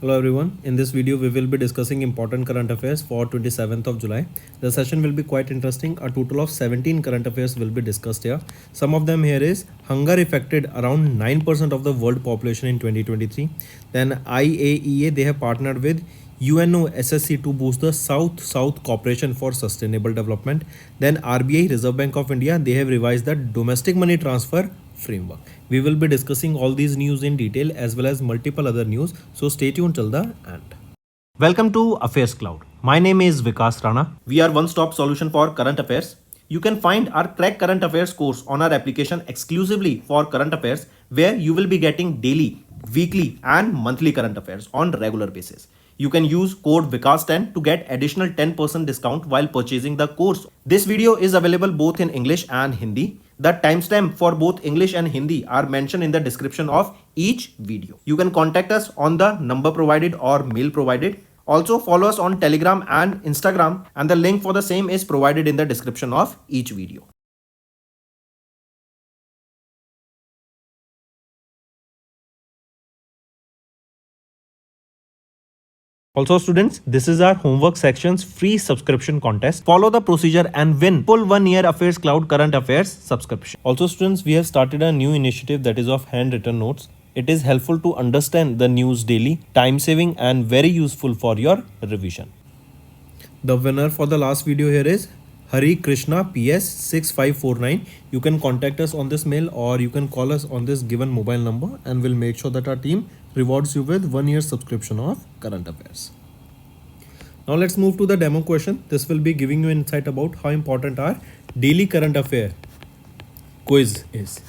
Hello everyone. In this video, we will be discussing important current affairs for 27th of July. The session will be quite interesting. A total of 17 current affairs will be discussed here. Some of them here is hunger affected around 9% of the world population in 2023. Then IAEA, they have partnered with UNOSSC to boost the South-South cooperation for sustainable development. Then RBI, Reserve Bank of India, they have revised the domestic money transfer framework. We will be discussing all these news in detail as well as multiple other news, so stay tuned till the end. Welcome to Affairs Cloud. My name is Vikas Rana. We are one-stop solution for current affairs. You can find our Crack Current Affairs course on our application exclusively for current affairs, where you will be getting daily, weekly and monthly current affairs on regular basis. You can use code VIKAS10 to get additional 10% discount while purchasing the course. This video is available both in English and Hindi. The timestamp for both English and Hindi are mentioned in the description of each video. You can contact us on the number provided or mail provided. Also follow us on Telegram and Instagram, and the link for the same is provided in the description of each video. Also students, this is our homework section's free subscription contest. Follow the procedure and win full 1 year Affairs Cloud Current Affairs subscription. Also students, we have started a new initiative that is of handwritten notes. It is helpful to understand the news daily, time saving and very useful for your revision. The winner for the last video here is Hari Krishna PS 6549. You can contact us on this mail or you can call us on this given mobile number, and we'll make sure that our team rewards you with 1 year subscription of current affairs. Now let's move to the demo question. This will be giving you insight about how important our daily current affair quiz is.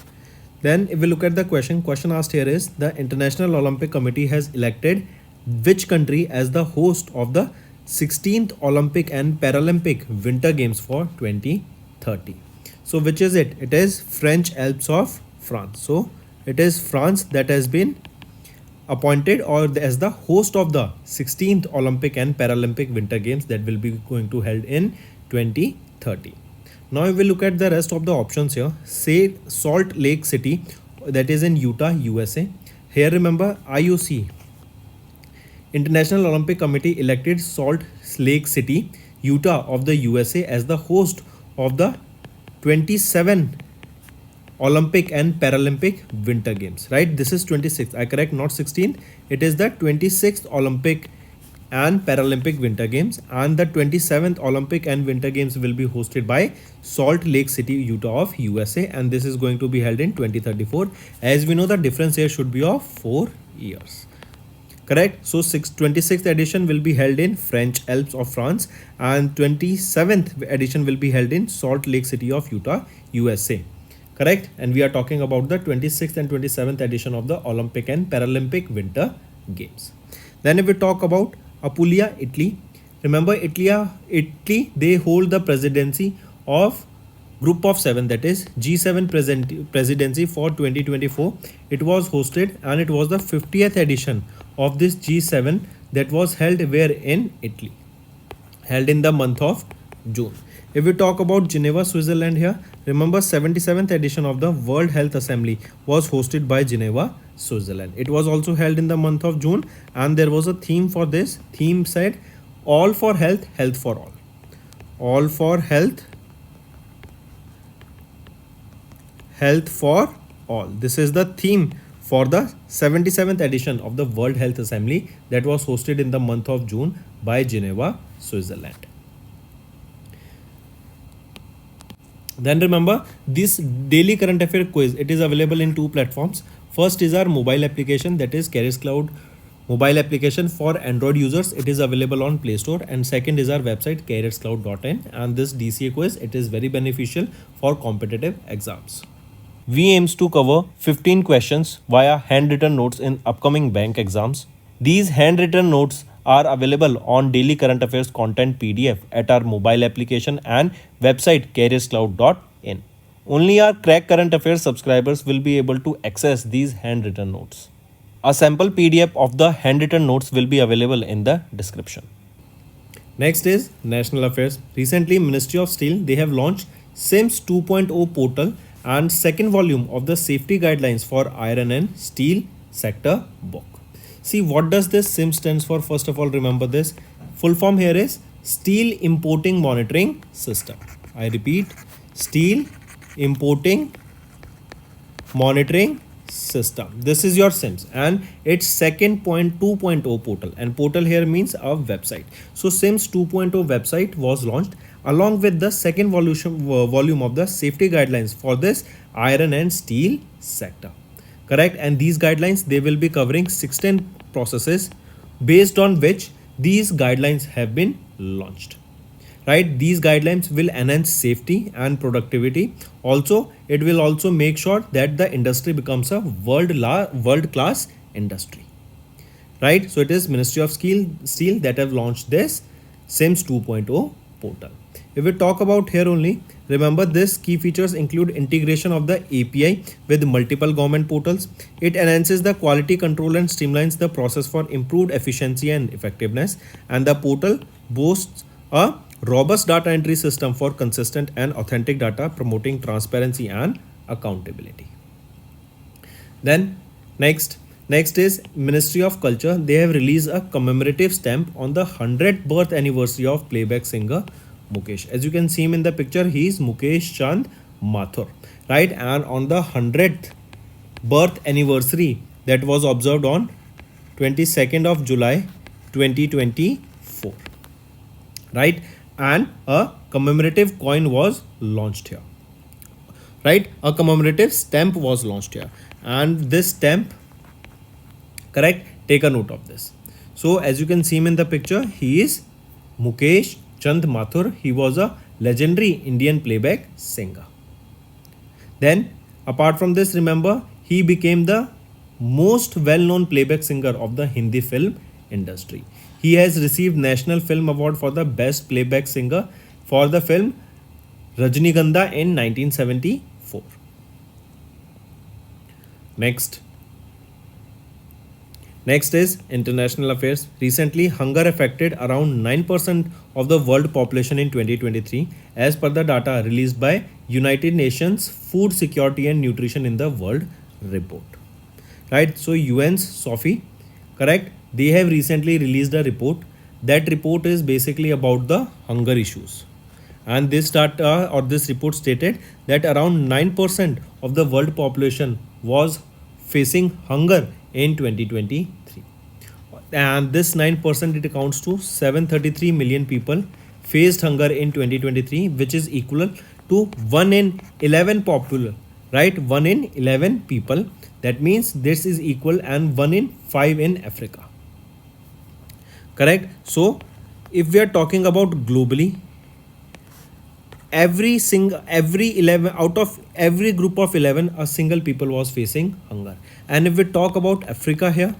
Then if we look at the question asked here is, the International Olympic Committee has elected which country as the host of the 16th Olympic and Paralympic Winter Games for 2030. So which is it? It is French Alps of France. So it is France that has been appointed or as the host of the 16th Olympic and Paralympic Winter Games that will be going to held in 2030. Now if we look at the rest of the options here, say Salt Lake City, that is in Utah, USA. Here remember IOC, International Olympic Committee, elected Salt Lake City, Utah of the USA as the host of the 27 Olympic and Paralympic Winter Games, right? This is 26th. I correct, not 16th. It is the 26th Olympic and Paralympic Winter Games, and the 27th Olympic and Winter Games will be hosted by Salt Lake City, Utah of USA, and this is going to be held in 2034. As we know, the difference here should be of 4 years. Correct. So 26th edition will be held in French Alps of France, and 27th edition will be held in Salt Lake City of Utah, USA. Correct. And we are talking about the 26th and 27th edition of the Olympic and Paralympic Winter Games. Then if we talk about Apulia, Italy, remember Italy, they hold the presidency of Group of 7, that is G7 presidency for 2024. It was hosted and it was the 50th edition of this G7 that was held where in Italy, held in the month of June. If we talk about Geneva, Switzerland here, remember 77th edition of the World Health Assembly was hosted by Geneva, Switzerland. It was also held in the month of June, and there was a theme for this. Theme said all for health, health for all. All for health, health for all. This is the theme for the 77th edition of the World Health Assembly that was hosted in the month of June by Geneva, Switzerland. Then remember, this daily current affair quiz, it is available in 2 platforms. First is our mobile application, that is Keras Cloud mobile application for Android users. It is available on Play Store. And second is our website kerascloud.in, and this DCA quiz, it is very beneficial for competitive exams. We aims to cover 15 questions via handwritten notes in upcoming bank exams. These handwritten notes are available on daily current affairs content PDF at our mobile application and website kerascloud.in. Only our Crack Current Affairs subscribers will be able to access these handwritten notes. A sample PDF of the handwritten notes will be available in the description. Next is National Affairs. Recently, Ministry of Steel, they have launched SIMS 2.0 portal and second volume of the safety guidelines for iron and steel sector book. See, what does this SIM stands for? First of all, remember this. Full form here is Steel Importing Monitoring System. I repeat, Steel Importing Monitoring System. This is your SIMS and it's second 2.0 portal, and portal here means a website. So SIMS 2.0 website was launched along with the second volume of the safety guidelines for this iron and steel sector. Correct? And these guidelines, they will be covering 16 processes based on which these guidelines have been launched. Right? These guidelines will enhance safety and productivity. Also, it will also make sure that the industry becomes a world class industry. Right? So it is Ministry of Steel that have launched this SIMS 2.0 portal. If we talk about here only, remember this key features include integration of the API with multiple government portals. It enhances the quality control and streamlines the process for improved efficiency and effectiveness. And the portal boasts a robust data entry system for consistent and authentic data, promoting transparency and accountability. Then next is Ministry of Culture. They have released a commemorative stamp on the 100th birth anniversary of playback singer Mukesh. As you can see him in the picture, he is Mukesh Chand Mathur, right? And on the 100th birth anniversary that was observed on 22nd of July 2024, right? And a commemorative coin was launched here, right? A commemorative stamp was launched here, and this stamp, correct, take a note of this. So as you can see him in the picture, he is Mukesh Chand Mathur. He was a legendary Indian playback singer. Then apart from this, remember, he became the most well-known playback singer of the Hindi film industry. He has received National Film Award for the Best Playback Singer for the film Rajnigandha in 1974. Next is international affairs. Recently, hunger affected around 9% of the world population in 2023 as per the data released by United Nations Food Security and Nutrition in the World report. Right? So UN's SOFI, correct? They have recently released a report. That report is basically about the hunger issues. And this data or this report stated that around 9% of the world population was facing hunger in 2023. And this 9%, it accounts to 733 million people faced hunger in 2023, which is equal to 1 in 11 popular, right? 1 in 11 people. That means this is equal and 1 in 5 in Africa. Correct? So if we are talking about globally, every 11 out of every group of 11, a single people was facing hunger. And if we talk about Africa here,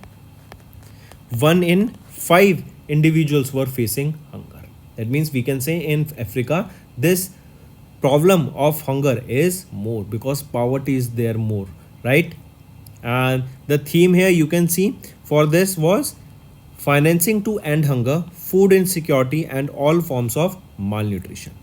1 in 5 individuals were facing hunger. That means we can say in Africa, this problem of hunger is more because poverty is there more, right? And the theme here you can see for this was financing to end hunger, food insecurity, and all forms of malnutrition.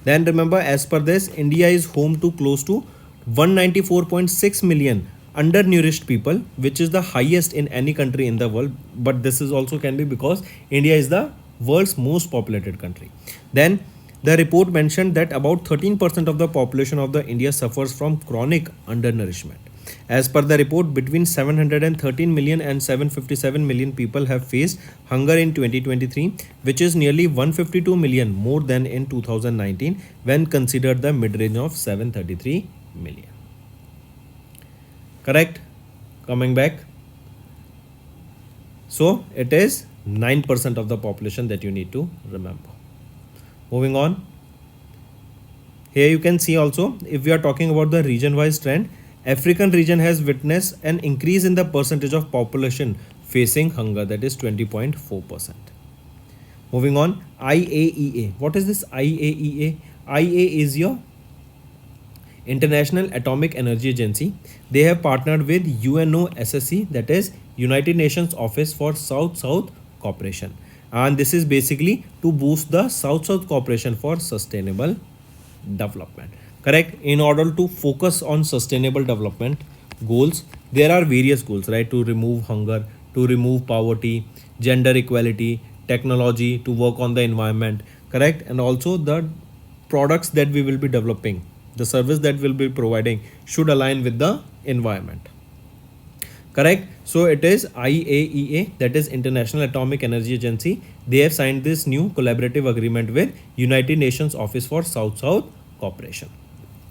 Then remember, as per this, India is home to close to 194.6 million undernourished people, which is the highest in any country in the world. But this is also can be because India is the world's most populated country. Then the report mentioned that about 13% of the population of the India suffers from chronic undernourishment. As per the report, between 713 million and 757 million people have faced hunger in 2023, which is nearly 152 million more than in 2019 when considered the mid-range of 733 million. Correct? Coming back. So it is 9% of the population that you need to remember. Moving on. Here you can see also, if we are talking about the region-wise trend, African region has witnessed an increase in the percentage of population facing hunger, that is 20.4%. Moving on, IAEA. What is this IAEA? IAEA is your International Atomic Energy Agency. They have partnered with UNOSSC, that is United Nations Office for South-South Cooperation. And this is basically to boost the South-South cooperation for sustainable development. Correct? In order to focus on sustainable development goals, there are various goals, right? To remove hunger, to remove poverty, gender equality, technology to work on the environment, correct? And also the products that we will be developing, the service that we'll be providing should align with the environment. Correct. So it is IAEA, that is International Atomic Energy Agency. They have signed this new collaborative agreement with United Nations Office for South-South Cooperation.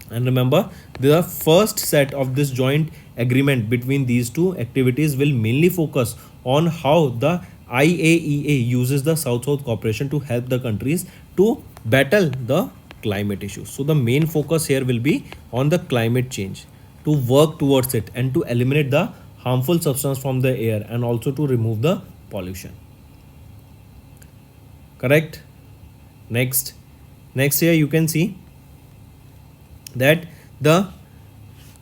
And remember, the first set of this joint agreement between these two activities will mainly focus on how the IAEA uses the South-South cooperation to help the countries to battle the climate issues. So the main focus here will be on the climate change, to work towards it and to eliminate the harmful substance from the air and also to remove the pollution. Correct. Next here you can see that the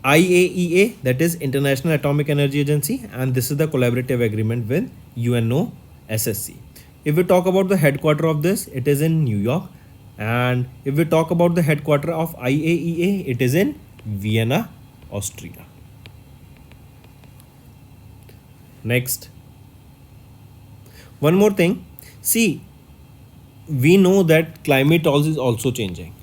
IAEA, that is International Atomic Energy Agency, and this is the collaborative agreement with UNOSSC. If we talk about the headquarter of this, it is in New York, and if we talk about the headquarter of IAEA, it is in Vienna, Austria. Next, one more thing. See, we know that climate is also changing.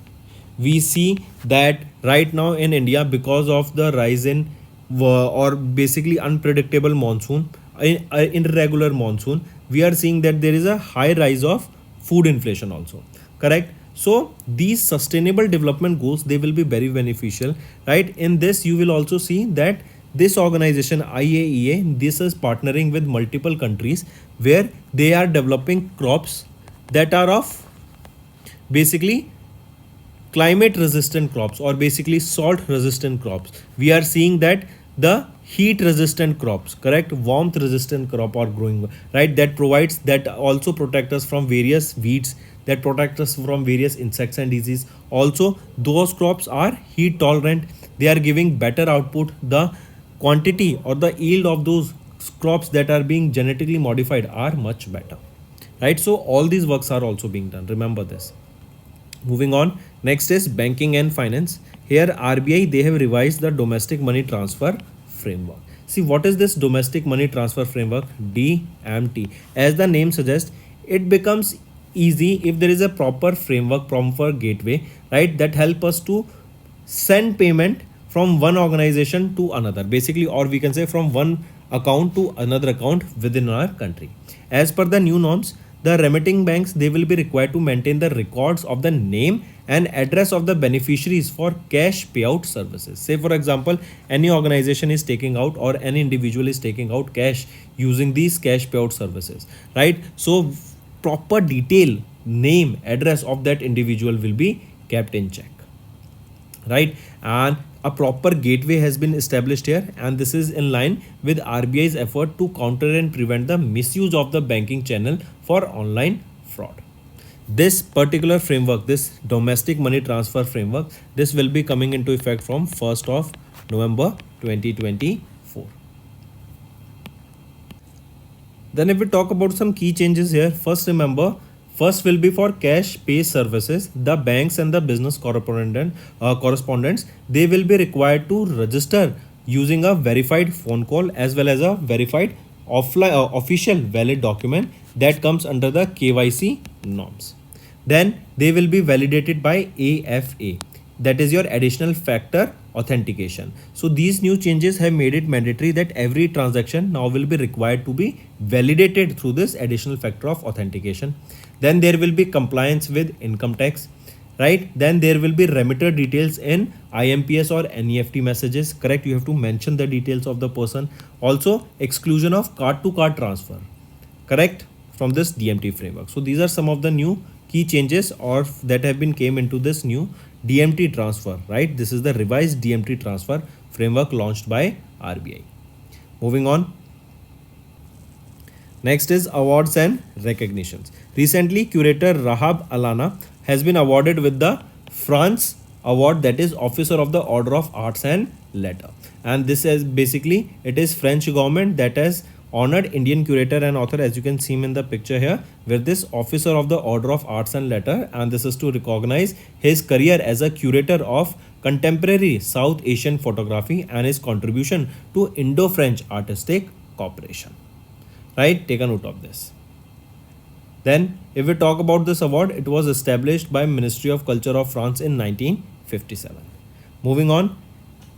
We see that right now in India, because of the rise in or basically unpredictable monsoon, irregular monsoon, we are seeing that there is a high rise of food inflation also. Correct. So these sustainable development goals, they will be very beneficial, right? In this, you will also see that this organization IAEA, this is partnering with multiple countries where they are developing crops that are of basically climate resistant crops or basically salt resistant crops. We are seeing that the heat resistant crops, correct, warmth resistant crop are growing, right, that provides, that also protect us from various weeds, that protect us from various insects and disease. Also those crops are heat tolerant, they are giving better output. The quantity or the yield of those crops that are being genetically modified are much better, right? So all these works are also being done, remember this. Moving on, next is banking and finance. Here RBI, they have revised the domestic money transfer framework. See, what is this domestic money transfer framework? DMT. As the name suggests, it becomes easy if there is a proper framework, proper gateway, right, that help us to send payment from one organization to another, basically, or we can say from one account to another account within our country. As per the new norms, the remitting banks, they will be required to maintain the records of the name and address of the beneficiaries for cash payout services. Say for example, any organization is taking out or any individual is taking out cash using these cash payout services, right? So proper detail, name, address of that individual will be kept in check, right? And a proper gateway has been established here, and this is in line with RBI's effort to counter and prevent the misuse of the banking channel for online fraud. This particular framework, this domestic money transfer framework, this will be coming into effect from 1st of November 2024. Then if we talk about some key changes here, first remember, first will be for cash pay services. The banks and the business correspondents, they will be required to register using a verified phone call as well as a verified offline official valid document that comes under the KYC norms. Then they will be validated by AFA, that is your additional factor authentication. So these new changes have made it mandatory that every transaction now will be required to be validated through this additional factor of authentication. Then there will be compliance with income tax, right? Then there will be remitter details in IMPS or NEFT messages, correct? You have to mention the details of the person. Also exclusion of card to card transfer, correct, from this DMT framework. So these are some of the new key changes or that have been came into this new DMT transfer, right? This is the revised DMT transfer framework launched by RBI. Moving on. Next is awards and recognitions. Recently, curator Rahab Alana has been awarded with the France Award, that is Officer of the Order of Arts and Letter. And this is basically, it is French government that has honored Indian curator and author, as you can see in the picture here, with this Officer of the Order of Arts and Letter, and this is to recognize his career as a curator of contemporary South Asian photography and his contribution to Indo-French artistic cooperation. right? Take a note of this. Then, if we talk about this award, it was established by Ministry of Culture of France in 1957. Moving on,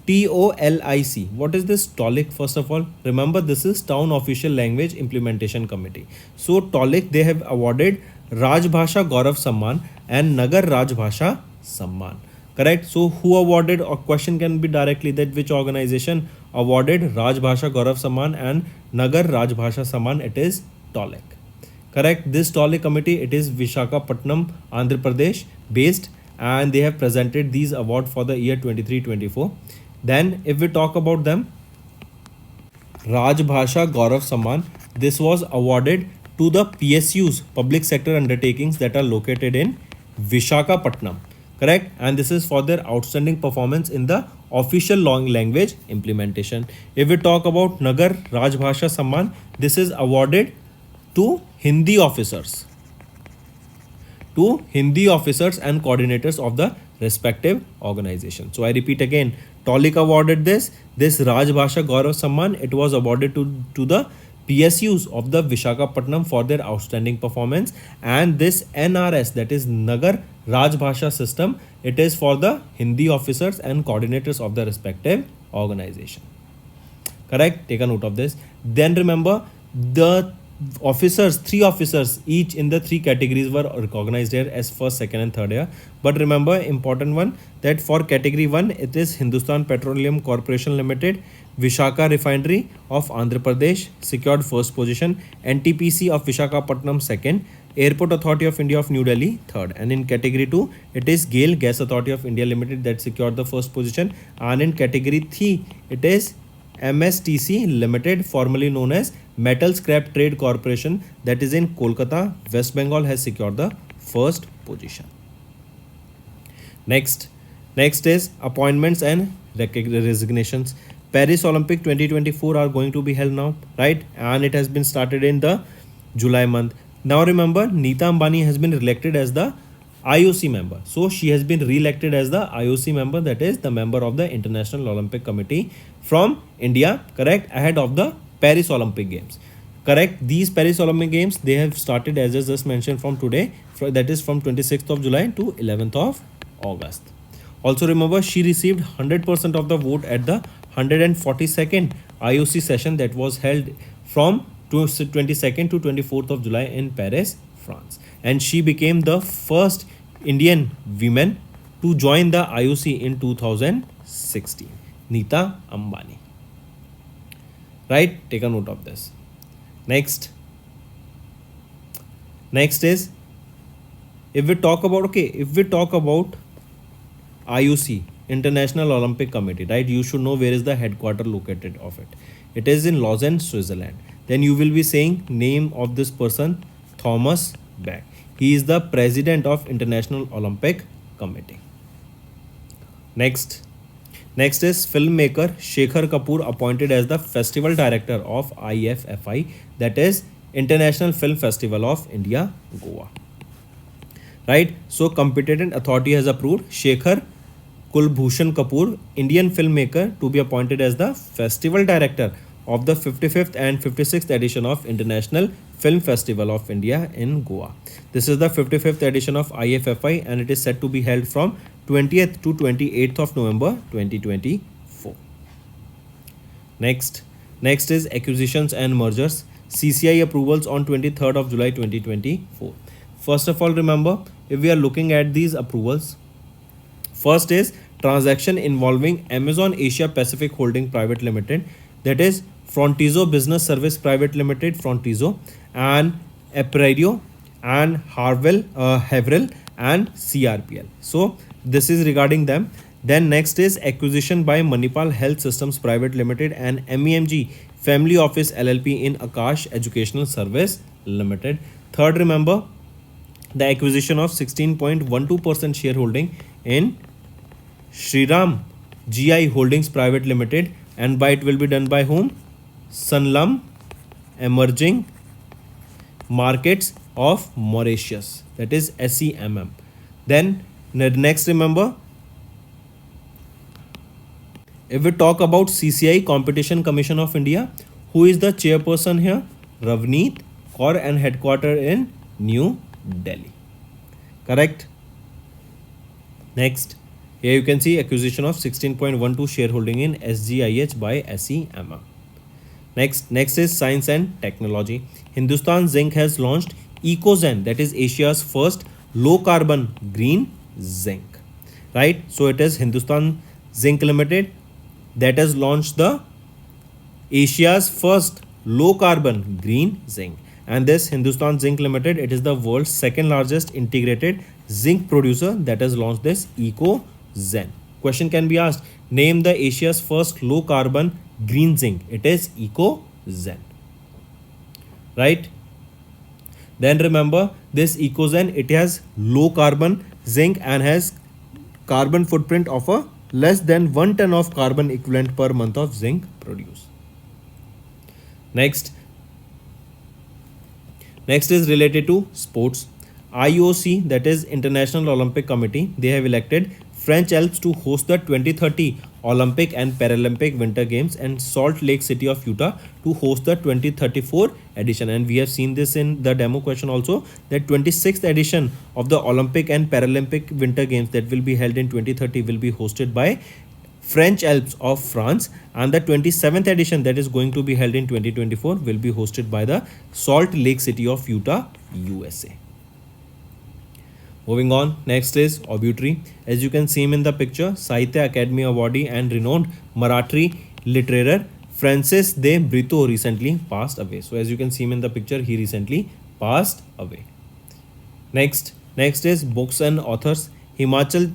TOLIC. What is this TOLIC? First of all, remember this is Town Official Language Implementation Committee. So TOLIC, they have awarded Rajbhasha Gaurav Samman and Nagar Rajbhasha Samman. Correct? So who awarded, or question can be directly that which organization awarded Rajbhasha Gaurav Samman and Nagar Rajbhasha Samman? It is TOLIC. Correct? This TOLIC committee, it is Vishakhapatnam, Andhra Pradesh based, and they have presented these award for the year 23-24. Then if we talk about them, Rajbhasha Gaurav Samman, this was awarded to the PSUs, public sector undertakings that are located in Vishakhapatnam. Correct? And this is for their outstanding performance in the official language implementation. If we talk about Nagar Rajbhasha Samman, this is awarded to Hindi officers, and coordinators of the respective organization. So I repeat again, TOLIC awarded this Rajbhasha Gaurav Samman, it was awarded to the PSUs of the Vishakhapatnam for their outstanding performance, and this NRS, that is Nagar Rajbhasha system, it is for the Hindi officers and coordinators of the respective organization. Correct? Take a note of this. Then remember, the officers, 3 officers each in the 3 categories were recognized here as first, second and third year. But remember, important one, that for category 1 it is Hindustan Petroleum Corporation Limited, Vishaka Refinery of Andhra Pradesh secured first position, NTPC of Vishakhapatnam second, Airport Authority of India of New Delhi third, and in category 2 it is GAIL Gas Authority of India Limited that secured the first position, and in category 3 it is MSTC Limited, formerly known as Metal Scrap Trade Corporation, that is in Kolkata, West Bengal, has secured the first position. Next is appointments and resignations. Paris Olympic 2024 are going to be held now, right? And it has been started in the July month. Now remember, Neeta Ambani has been elected as the IOC member. So she has been re-elected as the IOC member, that is the member of the International Olympic Committee from India, correct, ahead of the Paris Olympic Games. Correct? These Paris Olympic Games, they have started as I just mentioned from today, that is from 26th of July to 11th of August. Also remember, she received 100% of the vote at the 142nd IOC session that was held from 22nd to 24th of July in Paris, France. And she became the first Indian woman to join the IOC in 2016. Neeta Ambani. Right? Take a note of this. Next is, if we talk about IOC, International Olympic Committee, right? You should know where is the headquarter located of it. It is in Lausanne, Switzerland. Then you will be saying name of this person, Thomas Bach. He is the president of International Olympic Committee. Next is filmmaker Shekhar Kapoor appointed as the festival director of IFFI, that is International Film Festival of India, Goa. Right? So competent authority has approved Shekhar Kulbhushan Kapoor, Indian filmmaker, to be appointed as the festival director of the 55th and 56th edition of International Film Festival of India in Goa. This is the 55th edition of IFFI, and it is set to be held from 20th to 28th of November 2024. Next is acquisitions and mergers. CCI approvals on 23rd of July 2024. First of all, remember, if we are looking at these approvals, first is transaction involving Amazon Asia Pacific Holding Private Limited, that is Frontizo Business Service Private Limited, Frontizo, and Aperio and Haverhill and CRPL. So this is regarding them. Then next is acquisition by Manipal Health Systems Private Limited and MEMG Family Office LLP in Akash Educational Service Limited. Third, remember, the acquisition of 16.12% shareholding in Shriram GI Holdings Private Limited, and by it will be done by whom? Sanlam Emerging Markets of Mauritius, that is SEMM. Then next, remember, if we talk about CCI, Competition Commission of India, who is the chairperson here? Ravneet Kaur and headquartered in New Delhi. Correct. Next, here you can see acquisition of 16.12 shareholding in SGIH by SEMA. Next is science and technology. Hindustan Zinc has launched EcoZen, that is Asia's first low carbon green zinc. Right? So it is Hindustan Zinc Limited that has launched the Asia's first low carbon green zinc. And this Hindustan Zinc Limited, it is the world's second largest integrated zinc producer that has launched this EcoZen. Question can be asked, name the Asia's first low carbon green zinc. It is EcoZen. Right? Then remember this EcoZen, it has low carbon zinc and has carbon footprint of a less than 1 ton of carbon equivalent per month of zinc produced. Next is related to sports. IOC, that is International Olympic Committee, they have elected French Alps to host the 2030 Olympic and Paralympic Winter Games and Salt Lake City of Utah to host the 2034 edition. And we have seen this in the demo question also, that 26th edition of the Olympic and Paralympic Winter Games that will be held in 2030 will be hosted by French Alps of France, and the 27th edition that is going to be held in 2024 will be hosted by the Salt Lake City of Utah, USA. Moving on, next is obituary. As you can see him in the picture, Sahitya Academy Awardee and renowned Marathi literature Francis de Brito recently passed away. So as you can see him in the picture, he recently passed away. Next is books and authors. Himachal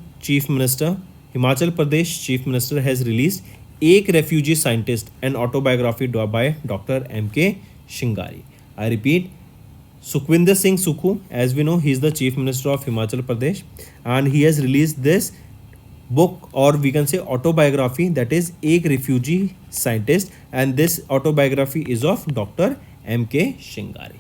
Pradesh Chief Minister has released Ek Refugee Scientist, an autobiography by Dr. M.K. Shingari. I repeat, Sukhwinder Singh Sukhu, as we know, he is the Chief Minister of Himachal Pradesh, and he has released this book, or we can say autobiography, that is Ek Refugee Scientist, and this autobiography is of Dr. M.K. Shingari.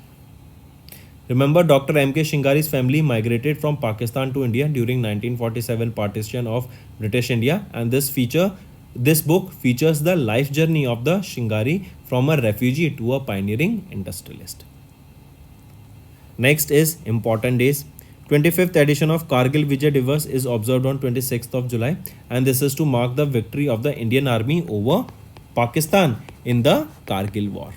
Remember, Dr. M.K. Shingari's family migrated from Pakistan to India during 1947 partition of British India, and this book features the life journey of the Shingari from a refugee to a pioneering industrialist. Next is important days. 25th edition of Kargil Vijay Divas is observed on 26th of July, and this is to mark the victory of the Indian Army over Pakistan in the Kargil War.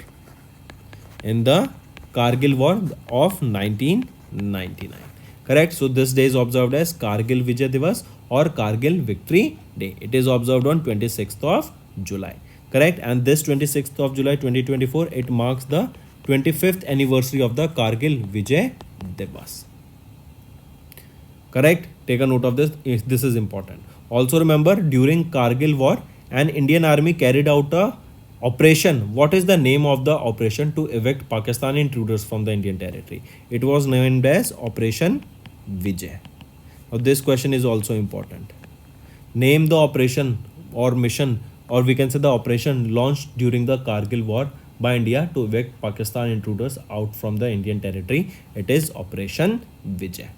In the Kargil War of 1999. Correct? So this day is observed as Kargil Vijay Divas or Kargil Victory Day. It is observed on 26th of July. Correct? And this 26th of July 2024, it marks the 25th anniversary of the Kargil Vijay Divas. Correct? Take a note of this. This is important. Also remember, during Kargil War, an Indian army carried out a operation. What is the name of the operation to evict Pakistani intruders from the Indian territory? It was named as Operation Vijay. Now this question is also important. Name the operation or mission, or we can say the operation launched during the Kargil War by India to evict Pakistan intruders out from the Indian territory. It is Operation Vijay.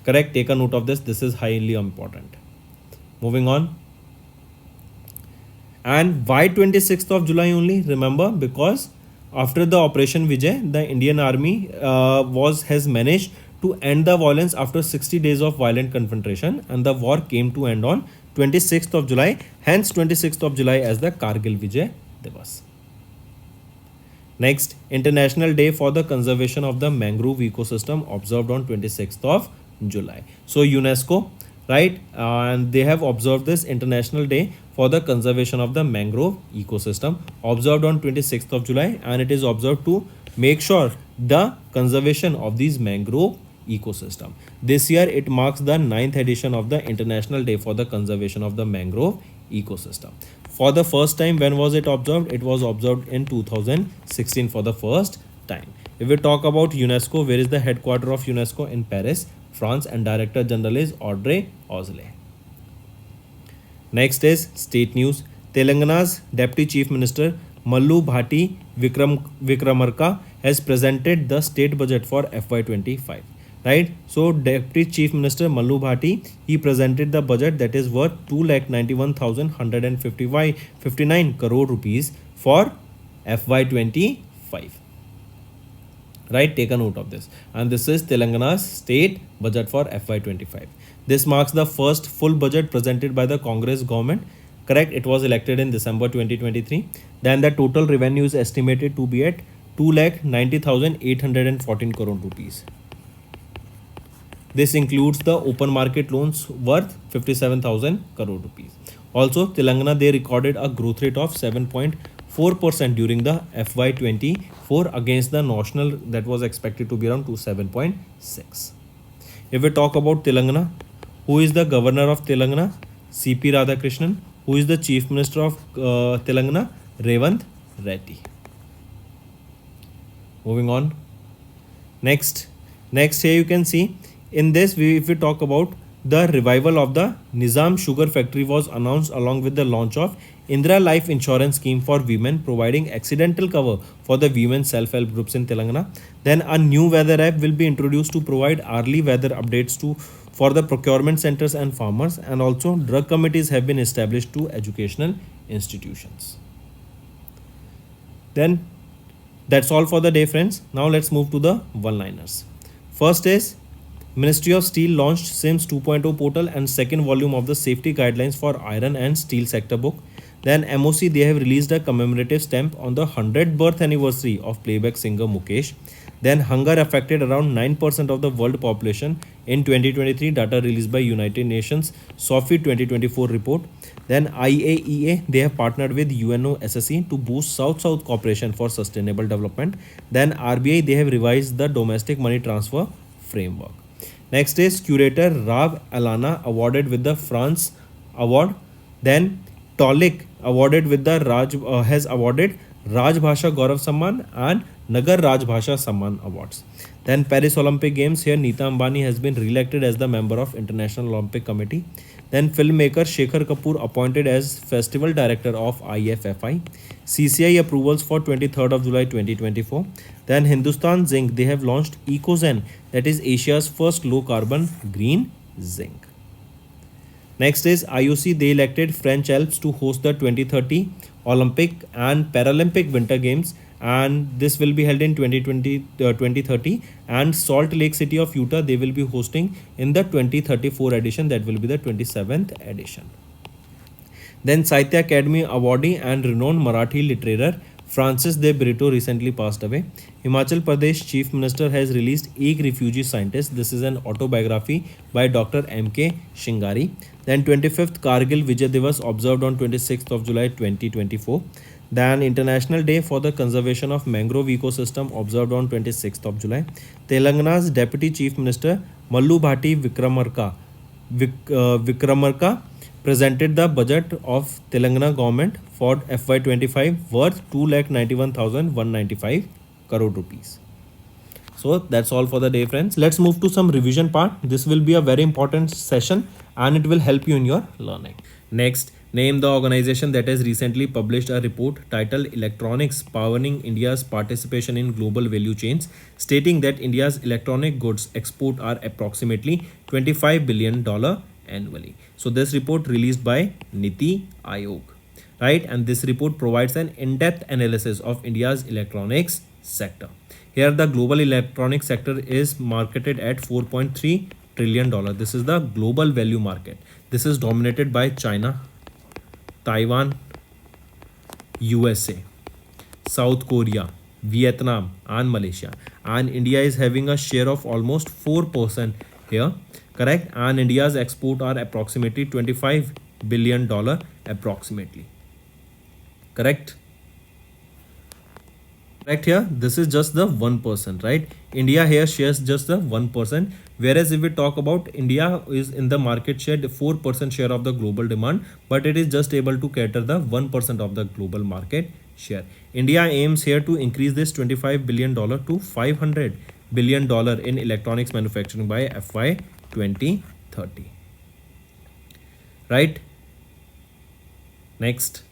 Correct? Take a note of this. This is highly important. Moving on. And why 26th of July only? Remember, because after the Operation Vijay, the Indian Army has managed to end the violence after 60 days of violent confrontation, and the war came to end on 26th of July. Hence 26th of July as the Kargil Vijay Divas. Next, International Day for the Conservation of the Mangrove Ecosystem observed on 26th of July. So UNESCO, right, and they have observed this International Day for the Conservation of the Mangrove Ecosystem observed on 26th of July, and it is observed to make sure the conservation of these mangrove ecosystem. This year it marks the 9th edition of the International Day for the Conservation of the Mangrove Ecosystem. For the first time, when was it observed? It was observed in 2016 for the first time. If we talk about UNESCO, where is the headquarters of UNESCO? In Paris, France, and Director General is Audrey Azoulay. Next is state news. Telangana's Deputy Chief Minister Mallu Bhati Vikramarka has presented the state budget for FY25. Right? So Deputy Chief Minister Mallu Bhati, he presented the budget that is worth 2,91,159 crore rupees for FY25. right? Take a note of this. And this is Telangana's state budget for FY25. This marks the first full budget presented by the Congress government. Correct, it was elected in December 2023. Then the total revenue is estimated to be at 2,90,814 crore rupees. This includes the open market loans worth 57,000 crore rupees. Also, Telangana, they recorded a growth rate of 7.4% during the FY24 against the national that was expected to be around 7.6. If we talk about Telangana, who is the governor of Telangana? CP Radhakrishnan. Who is the chief minister of Telangana? Revant Reddy. Moving on. Next here you can see in this, if we talk about the revival of the Nizam Sugar Factory was announced along with the launch of Indira Life Insurance Scheme for women, providing accidental cover for the women self-help groups in Telangana. Then a new weather app will be introduced to provide early weather updates for the procurement centers and farmers, and also drug committees have been established to educational institutions. Then that's all for the day, friends. Now let's move to the one-liners. First is Ministry of Steel launched SIMS 2.0 portal and second volume of the safety guidelines for iron and steel sector book. Then MOC, they have released a commemorative stamp on the 100th birth anniversary of playback singer Mukesh. Then hunger affected around 9% of the world population in 2023, data released by United Nations SOFI 2024 report. Then IAEA, they have partnered with UNO SSE to boost South-South cooperation for sustainable development. Then RBI, they have revised the domestic money transfer framework. Next is curator Rav Alana awarded with the France Award. Then Tolik awarded with the has awarded Rajbhasha Gaurav Samman and Nagar Rajbhasha Samman awards. Then Paris Olympic Games, here Neeta Ambani has been re-elected as the member of International Olympic Committee. Then filmmaker Shekhar Kapoor appointed as festival director of IFFI. CCI approvals for 23rd of July 2024. Then Hindustan Zinc, they have launched EcoZen, that is Asia's first low carbon green zinc. Next is IOC, they elected French Alps to host the 2030 Olympic and Paralympic Winter Games, and this will be held in 2030, and Salt Lake City of Utah, they will be hosting in the 2034 edition, that will be the 27th edition. Then Sahitya Academy awardee and renowned Marathi literature Francis De Brito recently passed away. Himachal Pradesh Chief Minister has released Ek Refugee Scientist. This is an autobiography by Dr. M.K. Shingari. Then 25th Kargil Vijay Divas observed on 26th of July 2024. Then International Day for the Conservation of Mangrove Ecosystem observed on 26th of July. Telangana's Deputy Chief Minister Mallu Bhati Vikramarka presented the budget of Telangana government for FY25 worth 2,91,195 crore rupees. So that's all for the day, friends. Let's move to some revision part. This will be a very important session and it will help you in your learning. Next, name the organization that has recently published a report titled Electronics Powering India's Participation in Global Value Chains, stating that India's electronic goods export are approximately $25 billion annually. So this report released by Niti Aayog, right? And this report provides an in-depth analysis of India's electronics sector. Here the global electronics sector is marketed at $4.3 trillion. This is the global value market. This is dominated by China, Taiwan, USA, South Korea, Vietnam and Malaysia. And India is having a share of almost 4% here. Correct? And India's export are approximately $25 billion approximately. Correct? Correct here. This is just the 1%, right? India here shares just the 1%. Whereas if we talk about India is in the market share, the 4% share of the global demand, but it is just able to cater the 1% of the global market share. India aims here to increase this $25 billion to $500 billion in electronics manufacturing by FY 2030. Right? Next.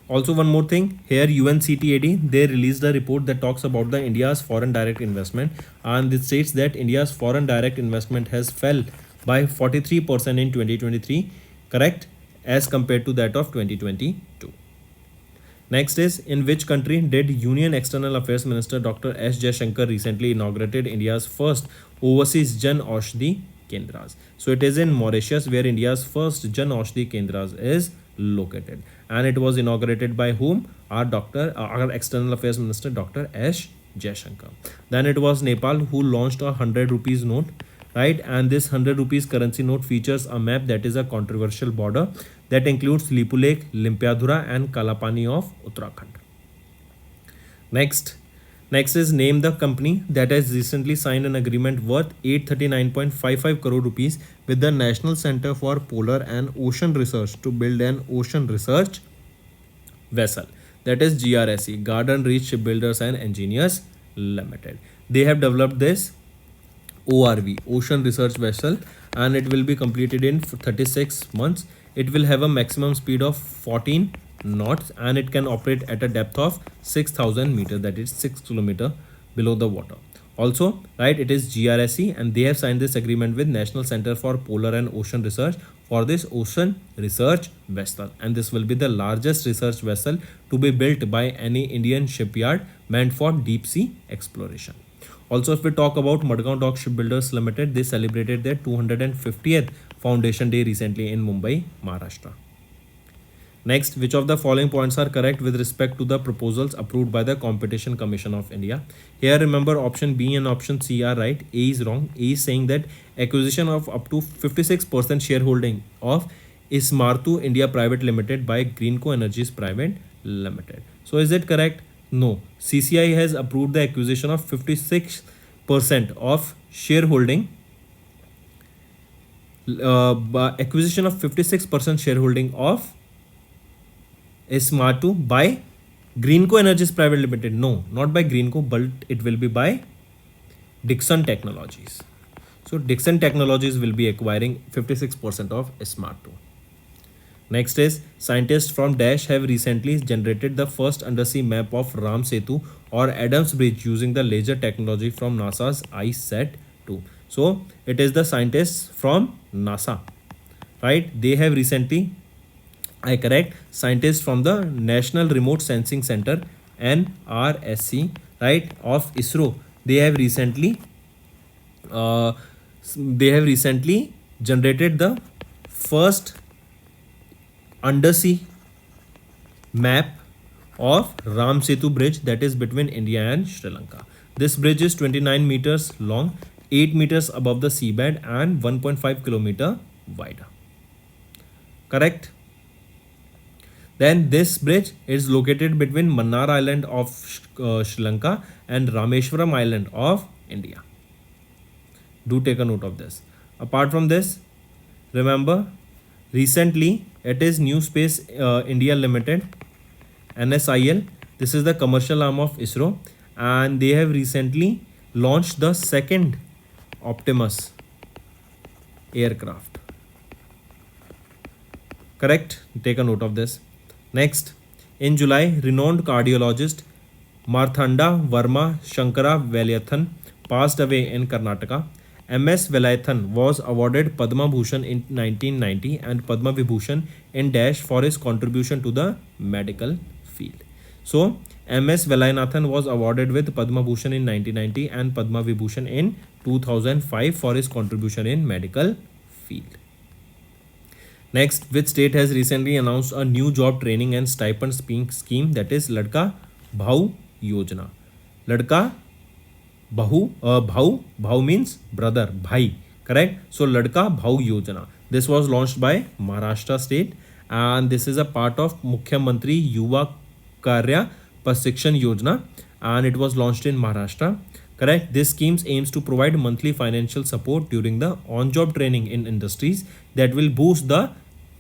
Also one more thing, here UNCTAD, they released a report that talks about the India's foreign direct investment, and it states that India's foreign direct investment has fell by 43% in 2023, correct, as compared to that of 2022. Next is, in which country did Union External Affairs Minister Dr. S. Jaishankar recently inaugurated India's first overseas Jan Aushadhi Kendras? So it is in Mauritius, where India's first Jan Aushadhi Kendras is located, and it was inaugurated by whom? Our External Affairs Minister Dr. S. Jaishankar. Then it was Nepal who launched a 100 rupees note, right? And this 100 rupees currency note features a map that is a controversial border that includes Lipu Lake, Limpiadhura and Kalapani of Uttarakhand. Next is, name the company that has recently signed an agreement worth 839.55 crore rupees with the National Center for Polar and Ocean Research to build an ocean research vessel. That is GRSE, Garden Reach Shipbuilders and Engineers Limited. They have developed this ORV, Ocean Research Vessel, and it will be completed in 36 months. It will have a maximum speed of 14 knots and it can operate at a depth of 6,000 meters, that is 6 kilometers below the water. Also, right, it is GRSE and they have signed this agreement with National Center for Polar and Ocean Research for this ocean research vessel, and this will be the largest research vessel to be built by any Indian shipyard meant for deep sea exploration. Also, if we talk about Madgaon Dock Shipbuilders Limited, they celebrated their 250th Foundation Day recently in Mumbai, Maharashtra. Next, which of the following points are correct with respect to the proposals approved by the Competition Commission of India? Here, remember, option B and option C are right. A is wrong. A is saying that acquisition of up to 56% shareholding of Ismartu India Private Limited by Greenco Energies Private Limited. So, is it correct? No. CCI has approved the acquisition of 56% of shareholding. Acquisition of 56% shareholding of Ismartu by Greenco Energies Private Limited. No, not by Greenco, but it will be by Dixon Technologies. So Dixon Technologies will be acquiring 56% of Ismartu. Next is, scientists from Dash have recently generated the first undersea map of Ram Setu or Adams Bridge using the laser technology from NASA's ICESat-2. So it is the scientists from NASA, right? They have recently, scientists from the National Remote Sensing Center NRSC, right, of ISRO. They have recently generated the first undersea map of Ram Setu bridge that is between India and Sri Lanka. This bridge is 29 meters long, 8 meters above the seabed and 1.5 kilometer wide. Correct? Then this bridge is located between Mannar Island of Sri Lanka and Rameshwaram Island of India. Do take a note of this. Apart from this, remember, recently it is New Space India Limited, NSIL. This is the commercial arm of ISRO, and they have recently launched the second Optimus aircraft. Correct? Take a note of this. Next, in July, renowned cardiologist Marthanda Varma Shankara Velayathan passed away in Karnataka. MS Velayathan was awarded Padma Bhushan in 1990 and Padma Vibhushan in Dash for his contribution to the medical field. So, MS Velayathan was awarded with Padma Bhushan in 1990 and Padma Vibhushan in 2005 for his contribution in medical field. Next, which state has recently announced a new job training and stipend scheme, that is Ladka Bhau Yojana. Ladka Bhau means brother, Bhai, correct? So Ladka Bhau Yojana. This was launched by Maharashtra state and this is a part of Mukhyamantri Yuva Karya Prashikshan Yojana and it was launched in Maharashtra. Correct? This scheme aims to provide monthly financial support during the on-job training in industries that will boost the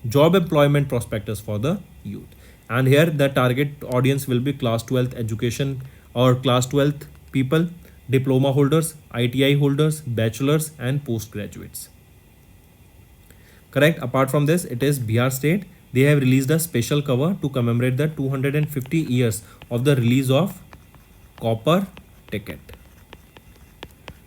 job employment prospectus for the youth. And here the target audience will be class 12th education or class 12th people, diploma holders, ITI holders, bachelors and postgraduates. Correct? Apart from this, it is Bihar state. They have released a special cover to commemorate the 250 years of the release of copper ticket.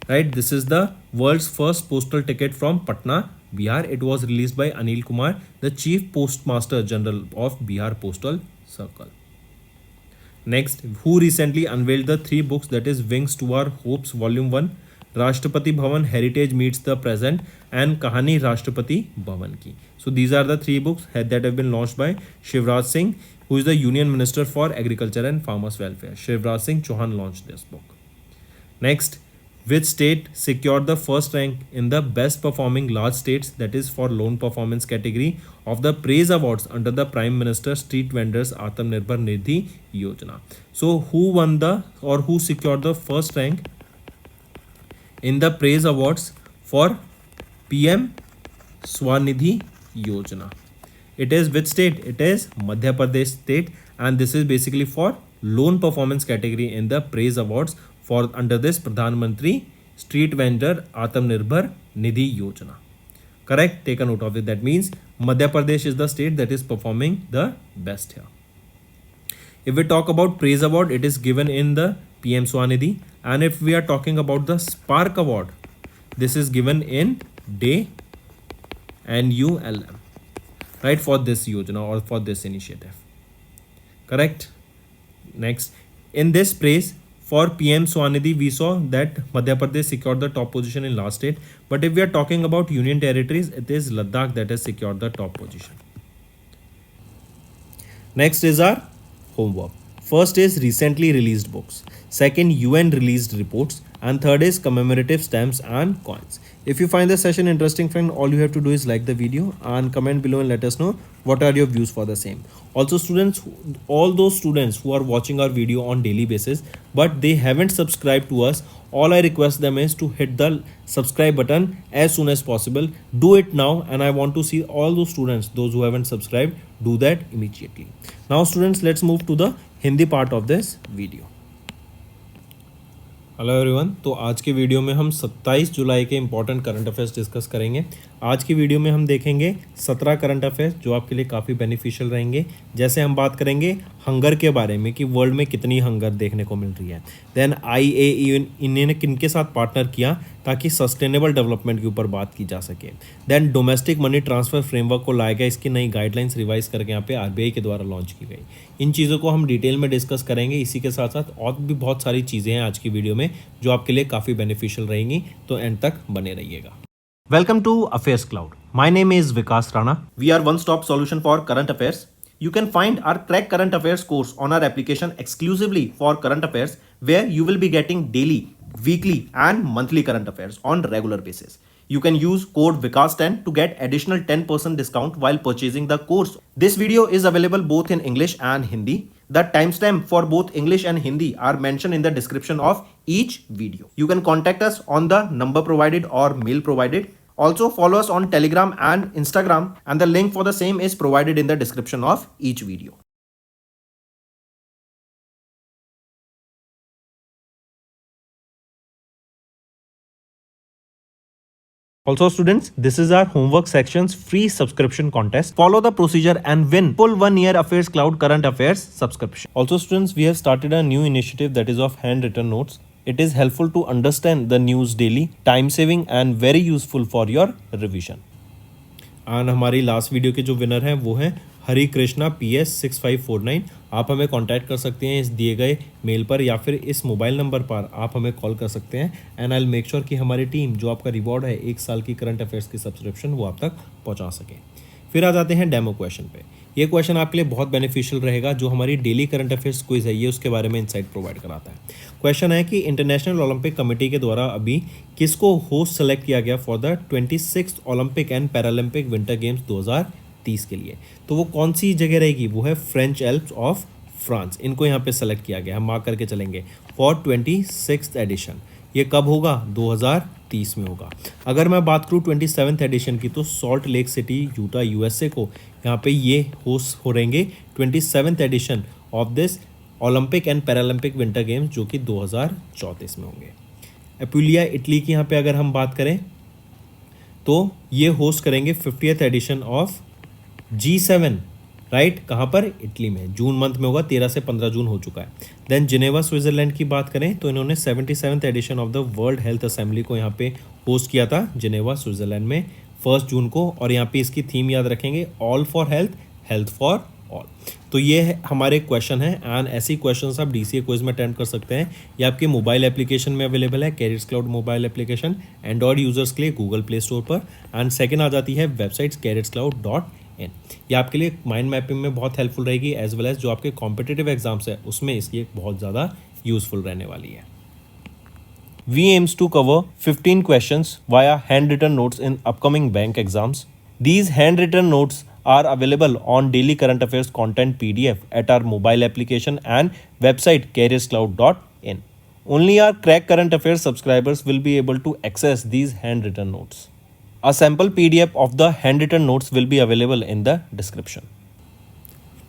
Right, this is the world's first postal ticket from Patna, Bihar. It was released by Anil Kumar, the Chief Postmaster General of Bihar Postal Circle. Next, who recently unveiled the 3 books that is Wings to Our Hopes Volume 1, Rashtrapati Bhavan Heritage Meets the Present, and Kahani Rashtrapati Bhavan Ki. So these are the 3 books that have been launched by Shivraj Singh, who is the Union Minister for Agriculture and Farmers Welfare. Shivraj Singh Chauhan launched this book. Next, which state secured the first rank in the best performing large states, that is for loan performance category, of the praise awards under the Prime Minister Street Vendors Atmanirbhar Nidhi Yojana? So who won the or who secured the first rank in the praise awards for PM Swanidhi Yojana? It is which state? It is Madhya Pradesh state, and this is basically for loan performance category in the praise awards for under this Pradhan Mantri Street Vendor Atmanirbhar Nidhi Yojana. Correct? Take a note of it. That means Madhya Pradesh is the state that is performing the best here. If we talk about praise award, it is given in the PM Swanidhi, and if we are talking about the Spark Award, this is given in DAY and ULM, right, for this Yojana or for this initiative. Correct? Next, in this praise for PM Swanidhi, we saw that Madhya Pradesh secured the top position in last state, but if we are talking about union territories, it is Ladakh that has secured the top position. Next is our homework. First is recently released books, second UN released reports, and third is commemorative stamps and coins. If you find this session interesting, friend, all you have to do is like the video and comment below and let us know what are your views for the same. Also students, all those students who are watching our video on daily basis but they haven't subscribed to us, all I request them is to hit the subscribe button as soon as possible. Do it now, and I want to see all those students, those who haven't subscribed, do that immediately. Now students, let's move to the Hindi part of this video. Hello everyone, तो आज के video में हम 27 जुलाई के important current affairs discuss करेंगे। आज की video में हम देखेंगे 17 करंट अफेयर्स जो आपके लिए काफ़ी बेनिफिशियल रहेंगे। जैसे हम बात करेंगे हंगर के बारे में कि वर्ल्ड में कितनी हंगर देखने को मिल रही है। देन IAEA इन्होंने किनके साथ पार्टनर किया ताकि सस्टेनेबल डेवलपमेंट के ऊपर बात की जा सके। Then domestic money transfer framework को लाया गया, इसकी नई गाइडलाइंस रिवाइज करके यहाँ पे RBI के द्वारा लॉन्च की गई। इन चीज़ों को हम डिटेल में डिस्कस करेंगे। इसी के साथ साथ और भी बहुत सारी चीज़ें हैं आज की वीडियो में जो आपके लिए काफ़ी बेनिफिशियल रहेंगी, तो एंड तक बने रहिएगा। Welcome to Affairs Cloud. My name is Vikas Rana. We are one-stop solution for current affairs. You can find our Crack Current Affairs course on our application exclusively for current affairs, where you will be getting daily, weekly and monthly current affairs on regular basis. You can use code VIKAS10 to get additional 10% discount while purchasing the course. This video is available both in English and Hindi. The timestamp for both English and Hindi are mentioned in the description of each video. You can contact us on the number provided or mail provided. Also follow us on Telegram and Instagram, and the link for the same is provided in the description of each video. Also students, this is our homework section's free subscription contest. Follow the procedure and win full 1 year Affairs Cloud Current Affairs subscription. Also students, we have started a new initiative that is of handwritten notes. It is helpful to understand the news daily, time saving and very useful for your revision. And हमारी last video के जो winner हैं वो हैं हरी Krishna PS 6549। आप हमें contact कर सकते हैं इस दिए गए मेल पर या फिर इस मोबाइल नंबर पर आप हमें कॉल कर सकते हैं, and I will make sure कि हमारी टीम जो आपका रिवॉर्ड है 1 साल की करंट अफेयर्स की सब्सक्रिप्शन वो आप तक पहुंचा सके। फिर आ जाते हैं डेमो क्वेश्चन पे। ये क्वेश्चन आपके लिए बहुत बेनिफिशियल रहेगा। जो हमारी डेली करंट अफेयर्स क्विज है ये उसके बारे में इंसाइट प्रोवाइड कराता है। क्वेश्चन है कि इंटरनेशनल ओलंपिक कमेटी के द्वारा अभी किसको होस्ट सेलेक्ट किया गया for the 26th Olympic and Paralympic winter games 2030 के लिए। तो वो कौन सी जगह रहेगी? वो है फ्रेंच एल्प्स ऑफ फ्रांस। इनको यहाँ पे सेलेक्ट किया गया, हम मार्क करके चलेंगे फॉर 26th एडिशन। ये कब होगा? 2030 में होगा। अगर मैं बात करूँ 27th एडिशन की तो Salt Lake City Utah USA को यहाँ पे ये होस्ट हो रहेंगे 27th edition of this Olympic and Paralympic winter games जो कि 2034 में होंगे। एपुलिया इटली की यहाँ पे अगर हम बात करें तो ये होस्ट करेंगे 50th addition of G7, right. कहाँ पर? इटली में। जून मंथ में होगा, 13 से 15 जून हो चुका है। देन जिनेवा स्विट्जरलैंड की बात करें तो इन्होंने 77th edition of the World Health Assembly को यहाँ पे होस्ट किया था जिनेवा स्विट्जरलैंड में 1 जून को, और यहाँ पे इसकी थीम याद रखेंगे all for health, health for all. तो ये हमारे क्वेश्चन है एंड ऐसी क्वेश्चंस आप DCA क्विज में अटेम्प्ट कर सकते हैं। ये आपके मोबाइल एप्लीकेशन में अवेलेबल है, carriers cloud mobile application, Android users के लिए गूगल प्ले स्टोर पर। एंड सेकंड आ जाती है वेबसाइट्स careerscloud.in। ये आपके लिए माइंड मैपिंग में बहुत हेल्पफुल रहेगी, एज वेल एज जो आपके कॉम्पिटिटिव एग्जाम्स है उसमें इसकी बहुत ज़्यादा यूजफुल रहने वाली है। We aims to cover 15 questions via handwritten notes in upcoming bank exams. These handwritten notes are available on daily current affairs content PDF at our mobile application and website careerscloud.in. Only our Crack Current Affairs subscribers will be able to access these handwritten notes. A sample PDF of the handwritten notes will be available in the description.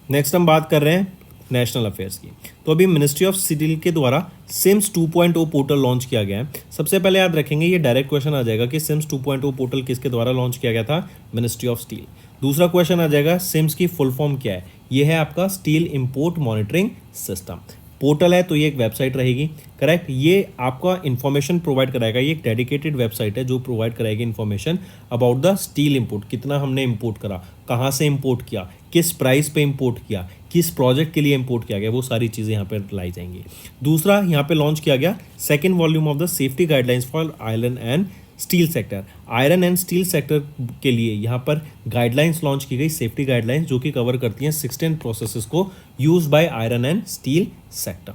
Next हम बात कर रहे हैं national affairs की। तो अभी ministry of steel के द्वारा सिम्स 2.0 पोर्टल लॉन्च किया गया है। सबसे पहले याद रखेंगे ये डायरेक्ट क्वेश्चन आ जाएगा कि सिम्स 2.0 पोर्टल किसके द्वारा लॉन्च किया गया था, मिनिस्ट्री ऑफ स्टील। दूसरा क्वेश्चन आ जाएगा सिम्स की फुल फॉर्म क्या है, ये है आपका steel import monitoring system. Portal है तो ये एक वेबसाइट रहेगी, करेक्ट। ये आपका इन्फॉर्मेशन प्रोवाइड कराएगा, ये एक डेडिकेटेड वेबसाइट है जो प्रोवाइड कराएगी information about the steel import, कितना हमने इंपोर्ट करा, कहाँ से इंपोर्ट किया, किस प्राइस पे इंपोर्ट किया, किस प्रोजेक्ट के लिए इंपोर्ट किया गया, वो सारी चीज़ें यहाँ पर लाई जाएंगी। दूसरा यहाँ पे लॉन्च किया गया second volume of the safety guidelines for iron and steel sector. Iron and steel sector के लिए यहाँ पर गाइडलाइंस लॉन्च की गई, सेफ्टी गाइडलाइंस जो कि कवर करती हैं 16 प्रोसेसेस को use by iron and steel sector,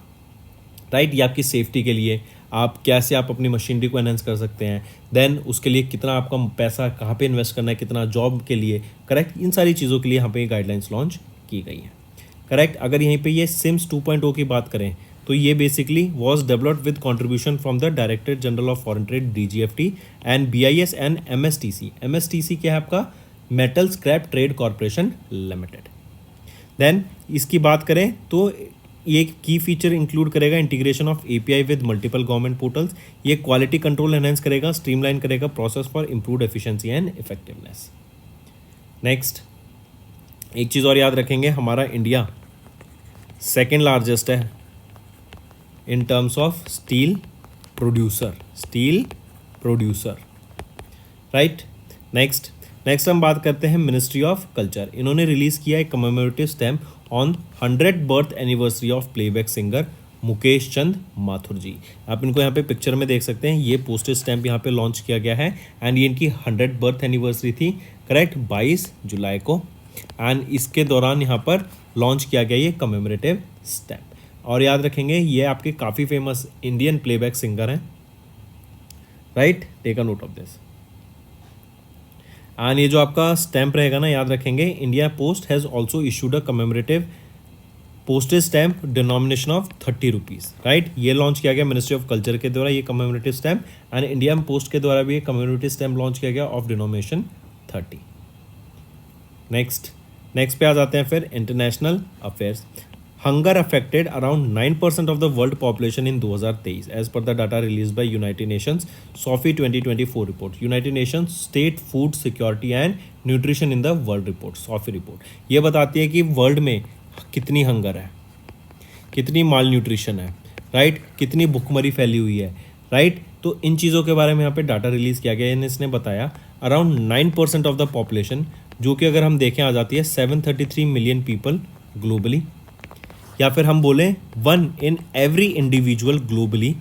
right. ये आपकी सेफ्टी के लिए आप कैसे आप अपनी मशीनरी को एनहेंस कर सकते हैं, देन उसके लिए कितना आपका पैसा कहाँ पे इन्वेस्ट करना है, कितना जॉब के लिए, करेक्ट। इन सारी चीज़ों के लिए यहाँ पे गाइडलाइंस लॉन्च की गई है, करेक्ट। अगर यहीं पे ये सिम्स 2.0 की बात करें तो ये basically was developed with contribution from the Directorate General of Foreign Trade DGFT एंड BIS एंड MSTC। MSTC क्या है आपका, Metal Scrap Trade Corporation Limited. Then इसकी बात करें तो ये की फीचर इंक्लूड करेगा integration of API with multiple government portals. ये क्वालिटी कंट्रोल एनहेंस करेगा, स्ट्रीमलाइन करेगा process for improved efficiency and effectiveness. Next एक चीज़ और याद रखेंगे, हमारा इंडिया सेकेंड लार्जेस्ट है in terms of steel producer, right. Next हम बात करते हैं मिनिस्ट्री ऑफ कल्चर। इन्होंने रिलीज़ किया एक commemorative stamp on 100th birth anniversary of playback singer Mukesh Chand Mathur ji. आप इनको यहाँ पे पिक्चर में देख सकते हैं, ये पोस्टेज स्टैम्प यहाँ पे लॉन्च किया गया है एंड ये इनकी 100th बर्थ एनिवर्सरी थी, करेक्ट, 22 जुलाई को। एंड इसके दौरान यहाँ पर लॉन्च किया गया ये कमेमोरेटिव स्टैम्प। और याद रखेंगे ये आपके काफ़ी फेमस इंडियन प्लेबैक सिंगर हैं, right, take a note of this. And ये जो आपका स्टैम्प रहेगा ना, याद रखेंगे India Post has also issued a commemorative postage stamp denomination of 30 rupees, right. ये लॉन्च किया गया मिनिस्ट्री ऑफ कल्चर के द्वारा ये commemorative stamp, and India Post के द्वारा भी ये कमेमोरेटिव स्टैम्प लॉन्च किया गया ऑफ डिनोमिनेशन 30। नेक्स्ट पे आ जाते हैं फिर international affairs. Hunger affected around 9% of the world population in 2023 as per the data release by United Nations SOFI 2024 report. United Nations state food security and nutrition in the world report, SOFI report. ये बताती है कि world में कितनी hunger है, कितनी माल nutrition है, right, कितनी भुखमरी फैली हुई है, राइट। तो इन चीज़ों के बारे में यहाँ पे डाटा रिलीज़ किया गया है। इसने बताया अराउंड 9% ऑफ द पॉपुलेशन, जो कि अगर हम देखें आ जाती है 733 मिलियन पीपल ग्लोबली, या फिर हम बोलें 1 in every इंडिविजुअल ग्लोबली,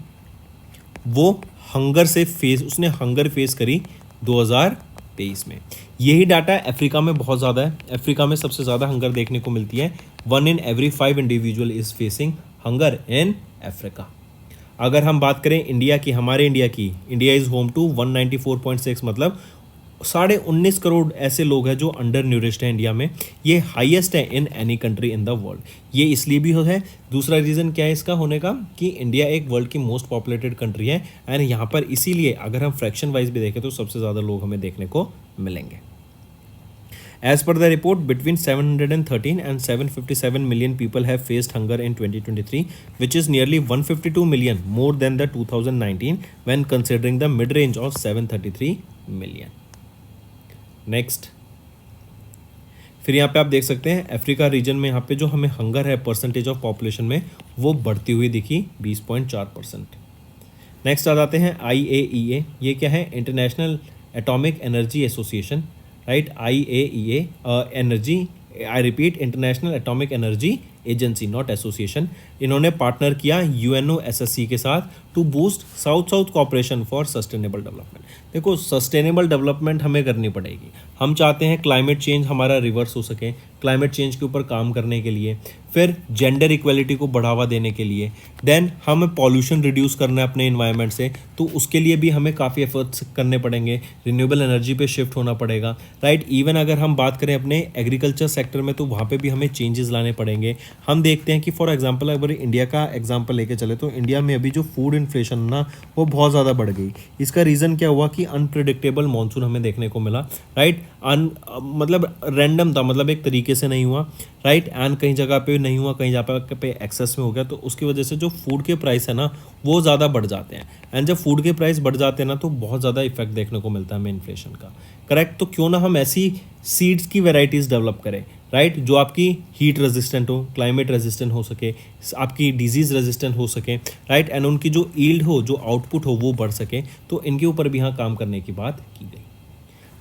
वो उसने हंगर फेस करी 2023 में। यही डाटा अफ्रीका में बहुत ज़्यादा है, अफ्रीका में सबसे ज़्यादा हंगर देखने को मिलती है। 1 in every 5 individual is facing hunger in Africa. अगर हम बात करें इंडिया की, हमारे इंडिया की, इंडिया इज़ होम टू 194.6, मतलब 19.5 करोड़ ऐसे लोग हैं जो अंडर न्यूरिश्ड हैं इंडिया में। ये हाईएस्ट है in any country in the world. ये इसलिए भी है, दूसरा रीज़न क्या है इसका होने का, कि इंडिया एक वर्ल्ड की मोस्ट पॉपुलेटेड कंट्री है एंड यहाँ पर इसीलिए अगर हम फ्रैक्शन वाइज भी देखें तो सबसे ज़्यादा लोग हमें देखने को मिलेंगे। As per the report, between 713 and 757 million people have faced hunger in 2023, which is nearly 152 million more than the 2019 when considering the mid-range of 733 million. Next, फिर यहाँ पे आप देख सकते हैं अफ्रीका रीजन में यहाँ पे जो हमें हंगर है परसेंटेज ऑफ पॉपुलेशन में वो बढ़ती हुई दिखी 20.4%। नेक्स्ट आ जाते हैं IAEA। ये क्या है, International atomic Energy Association, right. IAEA energy I repeat, International atomic energy Agency, not association, इन्होंने पार्टनर किया UNOSSC के साथ to boost south south cooperation for sustainable development. देखो, सस्टेनेबल डेवलपमेंट हमें करनी पड़ेगी। हम चाहते हैं क्लाइमेट चेंज हमारा रिवर्स हो सके, क्लाइमेट चेंज के ऊपर काम करने के लिए, फिर जेंडर इक्वलिटी को बढ़ावा देने के लिए, देन हमें पॉल्यूशन रिड्यूस करना है अपने इन्वायरमेंट से, तो उसके लिए भी हमें काफ़ी एफर्ट्स करने पड़ेंगे, रिन्यूएबल एनर्जी पे शिफ्ट होना पड़ेगा, राइट। इवन अगर हम बात करें अपने एग्रीकल्चर सेक्टर में, तो वहाँ पे भी हमें चेंजेस लाने पड़ेंगे। हम देखते हैं कि फॉर एग्जांपल अगर इंडिया का एग्जांपल लेके चले, तो इंडिया में अभी जो फूड इन्फ्लेशन ना वो बहुत ज़्यादा बढ़ गई। इसका रीज़न क्या हुआ कि अनप्रिडिक्टेबल मानसून हमें देखने को मिला, राइट। मतलब रैंडम था, मतलब एक तरीके से नहीं हुआ, राइट। एंड कहीं जगह पे नहीं हुआ, कहीं जगह पे एक्सेस में हो गया, तो उसकी वजह से जो फूड के प्राइस है ना वो ज़्यादा बढ़ जाते हैं। एंड जब फूड के प्राइस बढ़ जाते हैं ना, तो बहुत ज़्यादा इफेक्ट देखने को मिलता है हमें इन्फ्लेशन का, करेक्ट। तो क्यों ना हम ऐसी सीड्स की वेराइटीज़ डेवलप करें, राइट, जो आपकी हीट रेजिस्टेंट हो, क्लाइमेट रेजिस्टेंट हो सके, आपकी डिजीज़ रेजिस्टेंट हो सके, राइट, एंड उनकी जो ईल्ड हो, जो आउटपुट हो वो बढ़ सके। तो इनके ऊपर भी यहाँ काम करने की बात की गई।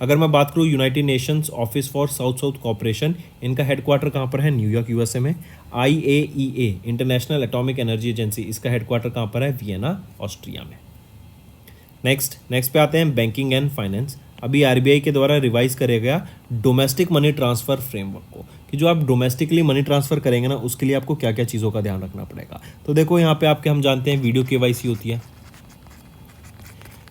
अगर मैं बात करूँ United Nations Office for South south Cooperation, इनका हेडक्वार्टर कहाँ पर है? न्यूयॉर्क USA में। IAEA इंटरनेशनल एटॉमिक एनर्जी एजेंसी, इसका हेडक्वार्टर कहाँ पर है? वियना ऑस्ट्रिया में। नेक्स्ट पे आते हैं बैंकिंग एंड फाइनेंस। अभी RBI के द्वारा रिवाइज करेगा गया डोमेस्टिक मनी ट्रांसफ़र फ्रेमवर्क को, कि जो आप डोमेस्टिकली मनी ट्रांसफ़र करेंगे ना, उसके लिए आपको क्या क्या चीज़ों का ध्यान रखना पड़ेगा। तो देखो यहाँ पे आपके हम जानते हैं वीडियो KYC होती है,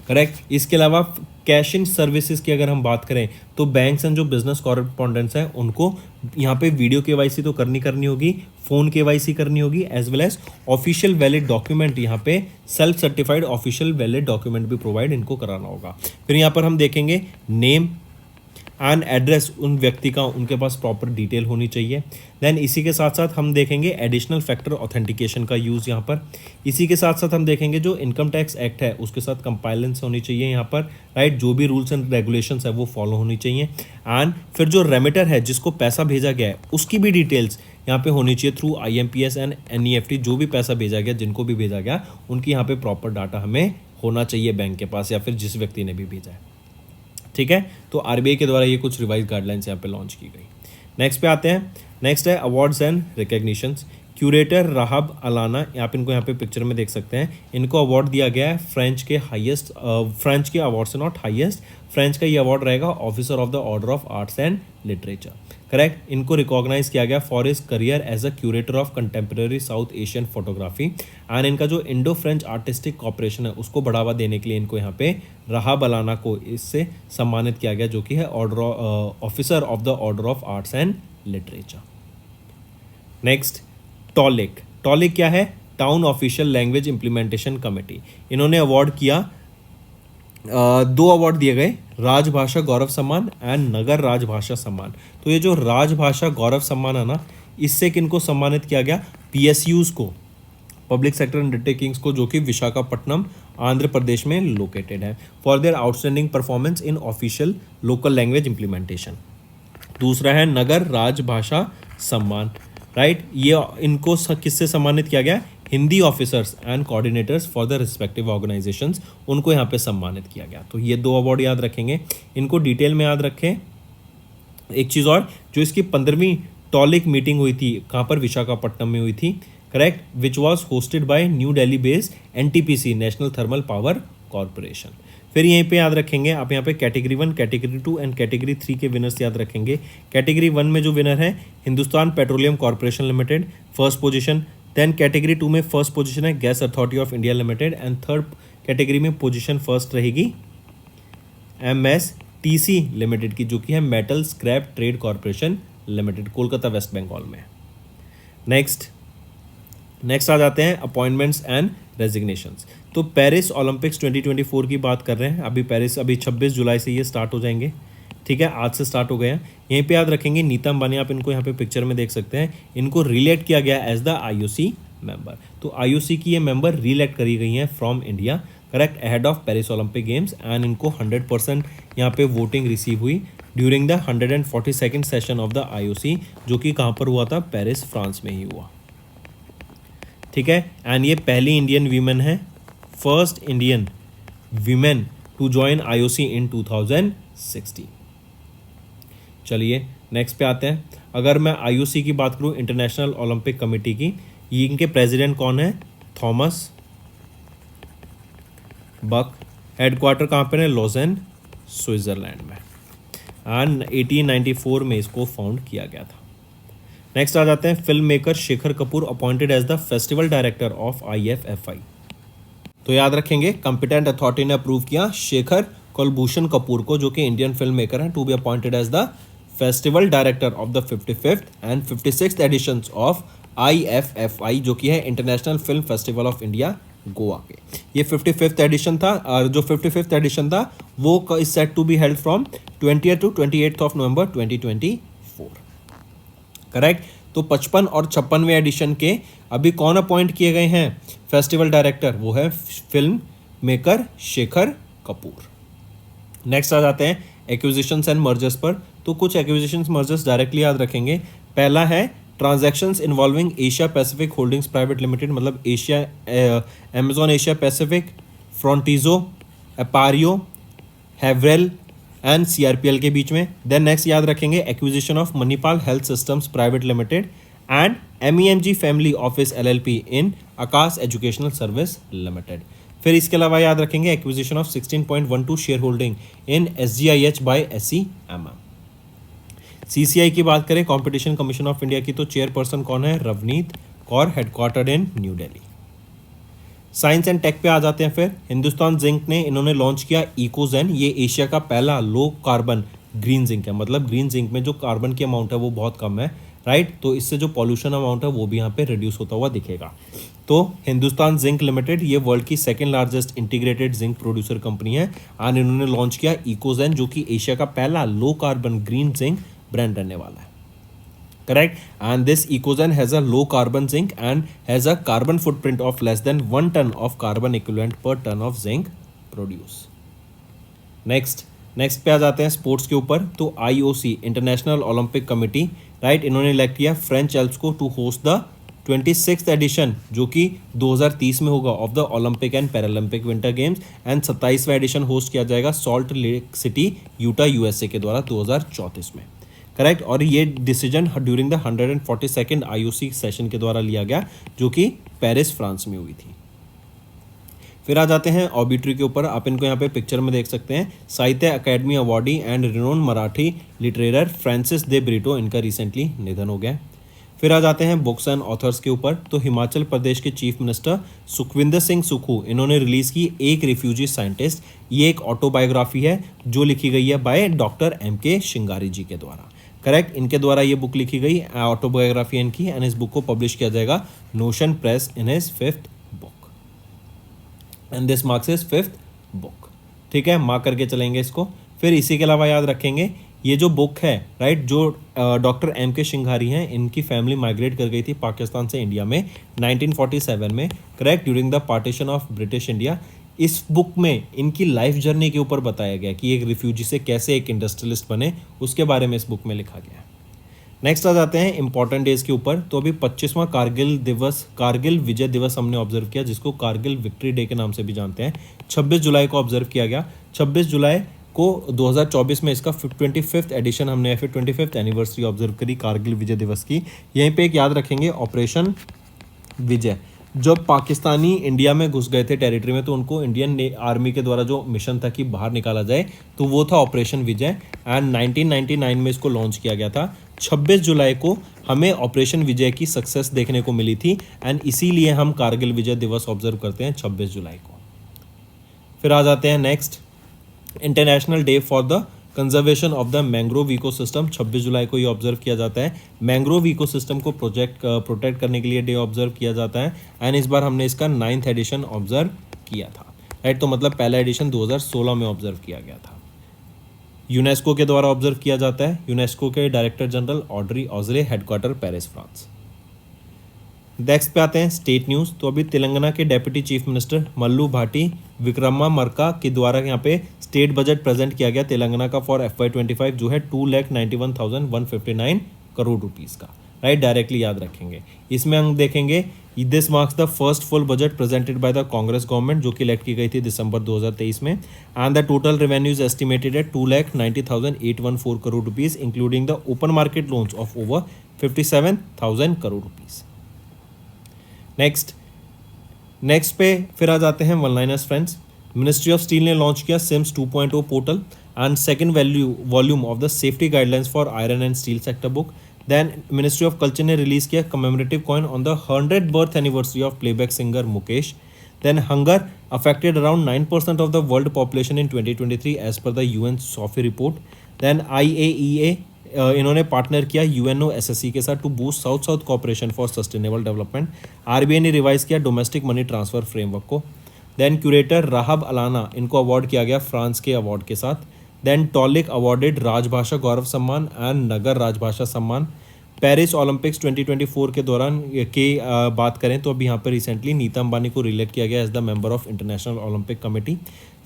करेक्ट। इसके अलावा कैश इन सर्विसेज की अगर हम बात करें, तो बैंक्स एंड जो बिजनेस कॉरस्पॉन्डेंट्स हैं उनको यहाँ पे वीडियो KYC तो करनी होगी, फ़ोन KYC करनी होगी, as well as official valid document, यहाँ पे self certified official valid document भी प्रोवाइड इनको कराना होगा। फिर यहाँ पर हम देखेंगे नेम एंड एड्रेस उन व्यक्ति का, उनके पास प्रॉपर डिटेल होनी चाहिए। देन इसी के साथ साथ हम देखेंगे एडिशनल फैक्टर ऑथेंटिकेशन का यूज़ यहाँ पर। इसी के साथ साथ हम देखेंगे जो इनकम टैक्स एक्ट है उसके साथ कंप्लायंस होनी चाहिए यहाँ पर, राइट। जो भी रूल्स एंड रेगुलेशंस है वो फॉलो होनी चाहिए। एंड फिर जो रेमिटर है जिसको पैसा भेजा गया है उसकी भी डिटेल्स यहाँ पे होनी चाहिए थ्रू IMPS एंड NEFT। जो भी पैसा भेजा गया, जिनको भी भेजा गया, उनकी यहाँ पे प्रॉपर डाटा हमें होना चाहिए बैंक के पास, या फिर जिस व्यक्ति ने भी भेजा है, ठीक है। तो RBI के द्वारा ये कुछ रिवाइज गाइडलाइंस यहाँ पे लॉन्च की गई। नेक्स्ट पे आते हैं। नेक्स्ट है awards and recognitions. Curator Rahaab Allana, आप इनको यहाँ पे पिक्चर में देख सकते हैं, इनको अवार्ड दिया गया है फ्रेंच के हाईएस्ट, फ्रेंच के अवार्ड से नॉट हाईएस्ट, फ्रेंच का ये अवार्ड रहेगा Officer of the order of arts and Literature, correct. इनको रिकॉग्नाइज किया गया for his career as a curator of contemporary South Asian photography. And इनका जो इंडो फ्रेंच आर्टिस्टिक कॉपरेशन है उसको बढ़ावा देने के लिए इनको यहाँ पे राहब अलाना को इससे सम्मानित किया गया, जो कि है order officer of the order of arts and literature. Next TOLIC क्या है? Town official language implementation committee. इन्होंने अवार्ड किया, 2 अवार्ड दिए गए, राजभाषा गौरव सम्मान एंड नगर राजभाषा सम्मान। तो ये जो राजभाषा गौरव सम्मान है ना, इससे किनको सम्मानित किया गया? PSUs को, पब्लिक सेक्टर अंडरटेकिंग्स को, जो कि विशाखापट्टनम आंध्र प्रदेश में लोकेटेड है, for their outstanding performance in official local language implementation. दूसरा है नगर राजभाषा सम्मान, राइट। ये इनको किससे सम्मानित किया गया? Hindi officers and coordinators for the respective organisations, उनको यहाँ पे सम्मानित किया गया। तो ये 2 अवार्ड याद रखेंगे, इनको डिटेल में याद रखें। एक चीज़ और, जो इसकी 15वीं टॉलिक मीटिंग हुई थी, कहाँ पर? विशाखापट्टनम में हुई थी, correct, which was hosted by new Delhi based NTPC national thermal power corporation. फिर यहीं पे याद रखेंगे आप, यहाँ पे कैटेगरी 1, कैटेगरी 2 एंड कैटेगरी 3 के विनर्स याद रखेंगे। कैटेगरी 1 में जो विनर है Hindustan Petroleum Corporation Limited, first position. Then category 2 में फर्स्ट पोजीशन है Gas Authority of India Limited, and third category में पोजीशन फर्स्ट रहेगी MSTC लिमिटेड की, जो कि है Metal Scrap Trade Corporation Limited, Kolkata West Bengal में। नेक्स्ट आ जाते हैं अपॉइंटमेंट्स एंड रेजिग्नेशंस। तो पेरिस ओलंपिक्स 2024 की बात कर रहे हैं। अभी 26 जुलाई से ये स्टार्ट हो जाएंगे, ठीक है, आज से स्टार्ट हो गए हैं। यहीं पे याद रखेंगे नीता अंबानी, आप इनको यहाँ पे पिक्चर में देख सकते हैं, इनको रिलेक्ट किया गया एज द IOC मेंबर। तो IOC की ये मेंबर रिलेक्ट करी गई हैं from India, correct, ahead of Paris Olympic games. And इनको 100% यहाँ पे वोटिंग रिसीव हुई during the 142nd session of the IOC, जो कि कहाँ पर हुआ था? पेरिस, फ्रांस में ही हुआ, ठीक है। एंड ये पहली इंडियन वीमेन है, first Indian women to join IOC in 2016। चलिए नेक्स्ट पे आते हैं, अगर मैं IOC की बात करूँ, इंटरनेशनल ओलंपिक कमेटी की, ये इनके प्रेसिडेंट कौन है? थॉमस बक। हेडक्वार्टर कहाँ पे है? लॉज़ेन, स्विट्जरलैंड में। एंड 1894 में इसको फाउंड किया गया था। नेक्स्ट आ जाते हैं, film maker Shekhar Kapur appointed as the festival director of IFFI। तो याद रखेंगे, कॉम्पिटेंट अथॉरिटी ने अप्रूव किया शेखर कुलभूषण कपूर को, जो कि इंडियन फिल्म मेकर हैं, to be appointed as the festival director of the 55th and 56th editions of IFFI, जो कि है International Film Festival of India, Goa के। ये 55th एडिशन था, और जो 55th एडिशन था वो is set to be held from 20th to 28th November 2024। Correct. तो 55 और 56वें एडिशन के अभी कौन अपॉइंट किए गए हैं फेस्टिवल डायरेक्टर? वो है film maker Shekhar Kapur. Next आ जाते हैं एक्विजिशंस एंड मर्जर्स पर। तो कुछ एक्विजिशंस मर्जर्स डायरेक्टली याद रखेंगे। पहला है transactions involving Asia Pacific holdings private limited, मतलब Asia Amazon Asia Pacific, Frontizo, Appario, Haverel and CRPL के बीच में। देन नेक्स्ट याद रखेंगे acquisition of Manipal health systems private limited and MEMG family office LLP in Aakash educational service limited. फिर इसके अलावा याद रखेंगे acquisition of 16.12 share holding in SGIH by SEMM। CCI की बात करें, कंपटीशन कमीशन ऑफ इंडिया की, तो चेयरपर्सन कौन है? Ravneet Kaur, headquartered in New Delhi. Science and tech पे आ जाते हैं। फिर हिंदुस्तान जिंक ने इन्होंने लॉन्च किया इकोजेन। ये एशिया का पहला लो कार्बन ग्रीन जिंक है, मतलब ग्रीन जिंक में जो कार्बन की अमाउंट है वो बहुत कम है, राइट। तो इससे जो पॉल्यूशन अमाउंट है वो भी यहाँ पे रिड्यूस होता हुआ दिखेगा। तो हिंदुस्तान जिंक लिमिटेड ये वर्ल्ड की second largest integrated zinc producer company है, और इन्होंने लॉन्च किया इकोजेन, जो कि एशिया का पहला low carbon green zinc brand रहने वाला है। Correct, and this Ecozen has a low carbon zinc and has a carbon footprint of less than 1 ton of carbon equivalent per ton of zinc produce. Next पे आ जाते हैं sports के ऊपर। तो IOC international Olympic committee, right, इन्होंने elect किया French Alps को to host the 26th edition, जो कि 2030 में होगा, of the Olympic and Paralympic winter games, and 27वां एडिशन होस्ट किया जाएगा Salt Lake City, Utah, USA के द्वारा 2034 में। करेक्ट। और ये decision during the 142nd IOC session के द्वारा लिया गया, जो कि पेरिस फ्रांस में हुई थी। फिर आ जाते हैं ऑबिट्री के ऊपर। आप इनको यहाँ पे पिक्चर में देख सकते हैं। साहित्य Akademi awardee and renowned Marathi लिटरेटर Francis de Britto, इनका रिसेंटली निधन हो गया। फिर आ जाते हैं बुक्स एंड ऑथर्स के ऊपर। तो हिमाचल प्रदेश के चीफ मिनिस्टर सुखविंदर सिंह सुक्खू, इन्होंने रिलीज़ की एक रिफ्यूजी साइंटिस्ट। ये एक ऑटोबायोग्राफी है जो लिखी गई है बाय डॉक्टर MK शिंगारी जी के द्वारा। करेक्ट, इनके द्वारा ये बुक लिखी गई, ऑटोबायोग्राफी इनकी, एंड इस बुक को पब्लिश किया जाएगा notion press in his 5th book, and this marks his 5th book. ठीक है, मार्क करके चलेंगे इसको। फिर इसी के अलावा याद रखेंगे ये जो बुक है, राइट, जो डॉक्टर MK शिंगारी हैं, इनकी फैमिली माइग्रेट कर गई थी पाकिस्तान से इंडिया में 1947 में, correct, during the partition of British India. इस बुक में इनकी लाइफ जर्नी के ऊपर बताया गया कि एक रिफ्यूजी से कैसे एक इंडस्ट्रियलिस्ट बने, उसके बारे में इस बुक में लिखा गया है। नेक्स्ट आ जाते हैं इंपॉर्टेंट डेज के ऊपर। तो अभी 25वां कारगिल दिवस, कारगिल विजय दिवस हमने ऑब्जर्व किया, जिसको कारगिल विक्ट्री डे के नाम से भी जानते हैं। 26 जुलाई को ऑब्जर्व किया गया। 26 जुलाई को 2024 में इसका 25th एडिशन हमने या फिर 25th एनिवर्सरी ऑब्जर्व करी कारगिल विजय दिवस की। यहीं पे एक याद रखेंगे, ऑपरेशन विजय। जब पाकिस्तानी इंडिया में घुस गए थे टेरिटरी में, तो उनको इंडियन आर्मी के द्वारा जो मिशन था कि बाहर निकाला जाए, तो वो था ऑपरेशन विजय, एंड 1999 में इसको लॉन्च किया गया था। 26 जुलाई को हमें ऑपरेशन विजय की सक्सेस देखने को मिली थी, एंड इसीलिए हम कारगिल विजय दिवस ऑब्जर्व करते हैं 26 जुलाई को। फिर आ जाते हैं next, international day for the conservation of the mangrove ecosystem. 26 जुलाई को ये ऑब्जर्व किया जाता है। मैंग्रोव इकोसिस्टम को प्रोटेक्ट करने के लिए डे ऑब्जर्व किया जाता है, एंड इस बार हमने इसका 9th एडिशन ऑब्जर्व किया था, राइट। तो मतलब पहला एडिशन 2016 में ऑब्जर्व किया गया था। यूनेस्को के द्वारा ऑब्जर्व किया जाता है। यूनेस्को के director general Audrey Azoulay, headquarter Paris France. Next पे आते हैं स्टेट न्यूज़। तो अभी तेलंगाना के deputy chief minister Mallu Bhatti Vikramarka के द्वारा यहाँ पे स्टेट बजट प्रेजेंट किया गया तेलंगाना का फॉर FY25, जो है 2,91,159 करोड़ रुपीज़ का। राइट, डायरेक्टली याद रखेंगे। इसमें हम देखेंगे this marks the first full budget presented by the Congress government, जो कि इलेक्ट की गई थी दिसंबर 2023 में, and the total revenues estimated at 2,90,814 crore rupees, including the open market loans of over 57,000 crore rupees. Next पे फिर आ जाते हैं one liners friends. Ministry of steel ने लॉन्च किया CIMS 2.0 portal and second volume of the safety guidelines for iron and steel sector book. Then ministry of culture ने release किया commemorative coin on the 100th birth anniversary of playback singer Mukesh. Then hunger affected around 9% of the world population in 2023 as per the UN SOFI report. Then IAEA इन्होंने partner किया UNOSSE के साथ to boost south south cooperation for sustainable development. RBI ने revise किया domestic money transfer framework को। Then curator Rahaab Alana, इनको award किया गया फ्रांस के अवार्ड के साथ। देन टॉलिक अवार्डेड राजभाषा गौरव सम्मान एंड नगर राजभाषा सम्मान। पेरिस ओलंपिक्स 2024 के दौरान बात करें तो अभी यहाँ पर रिसेंटली नीता अंबानी को रिलेक्ट किया गया as the member of International Olympic Committee.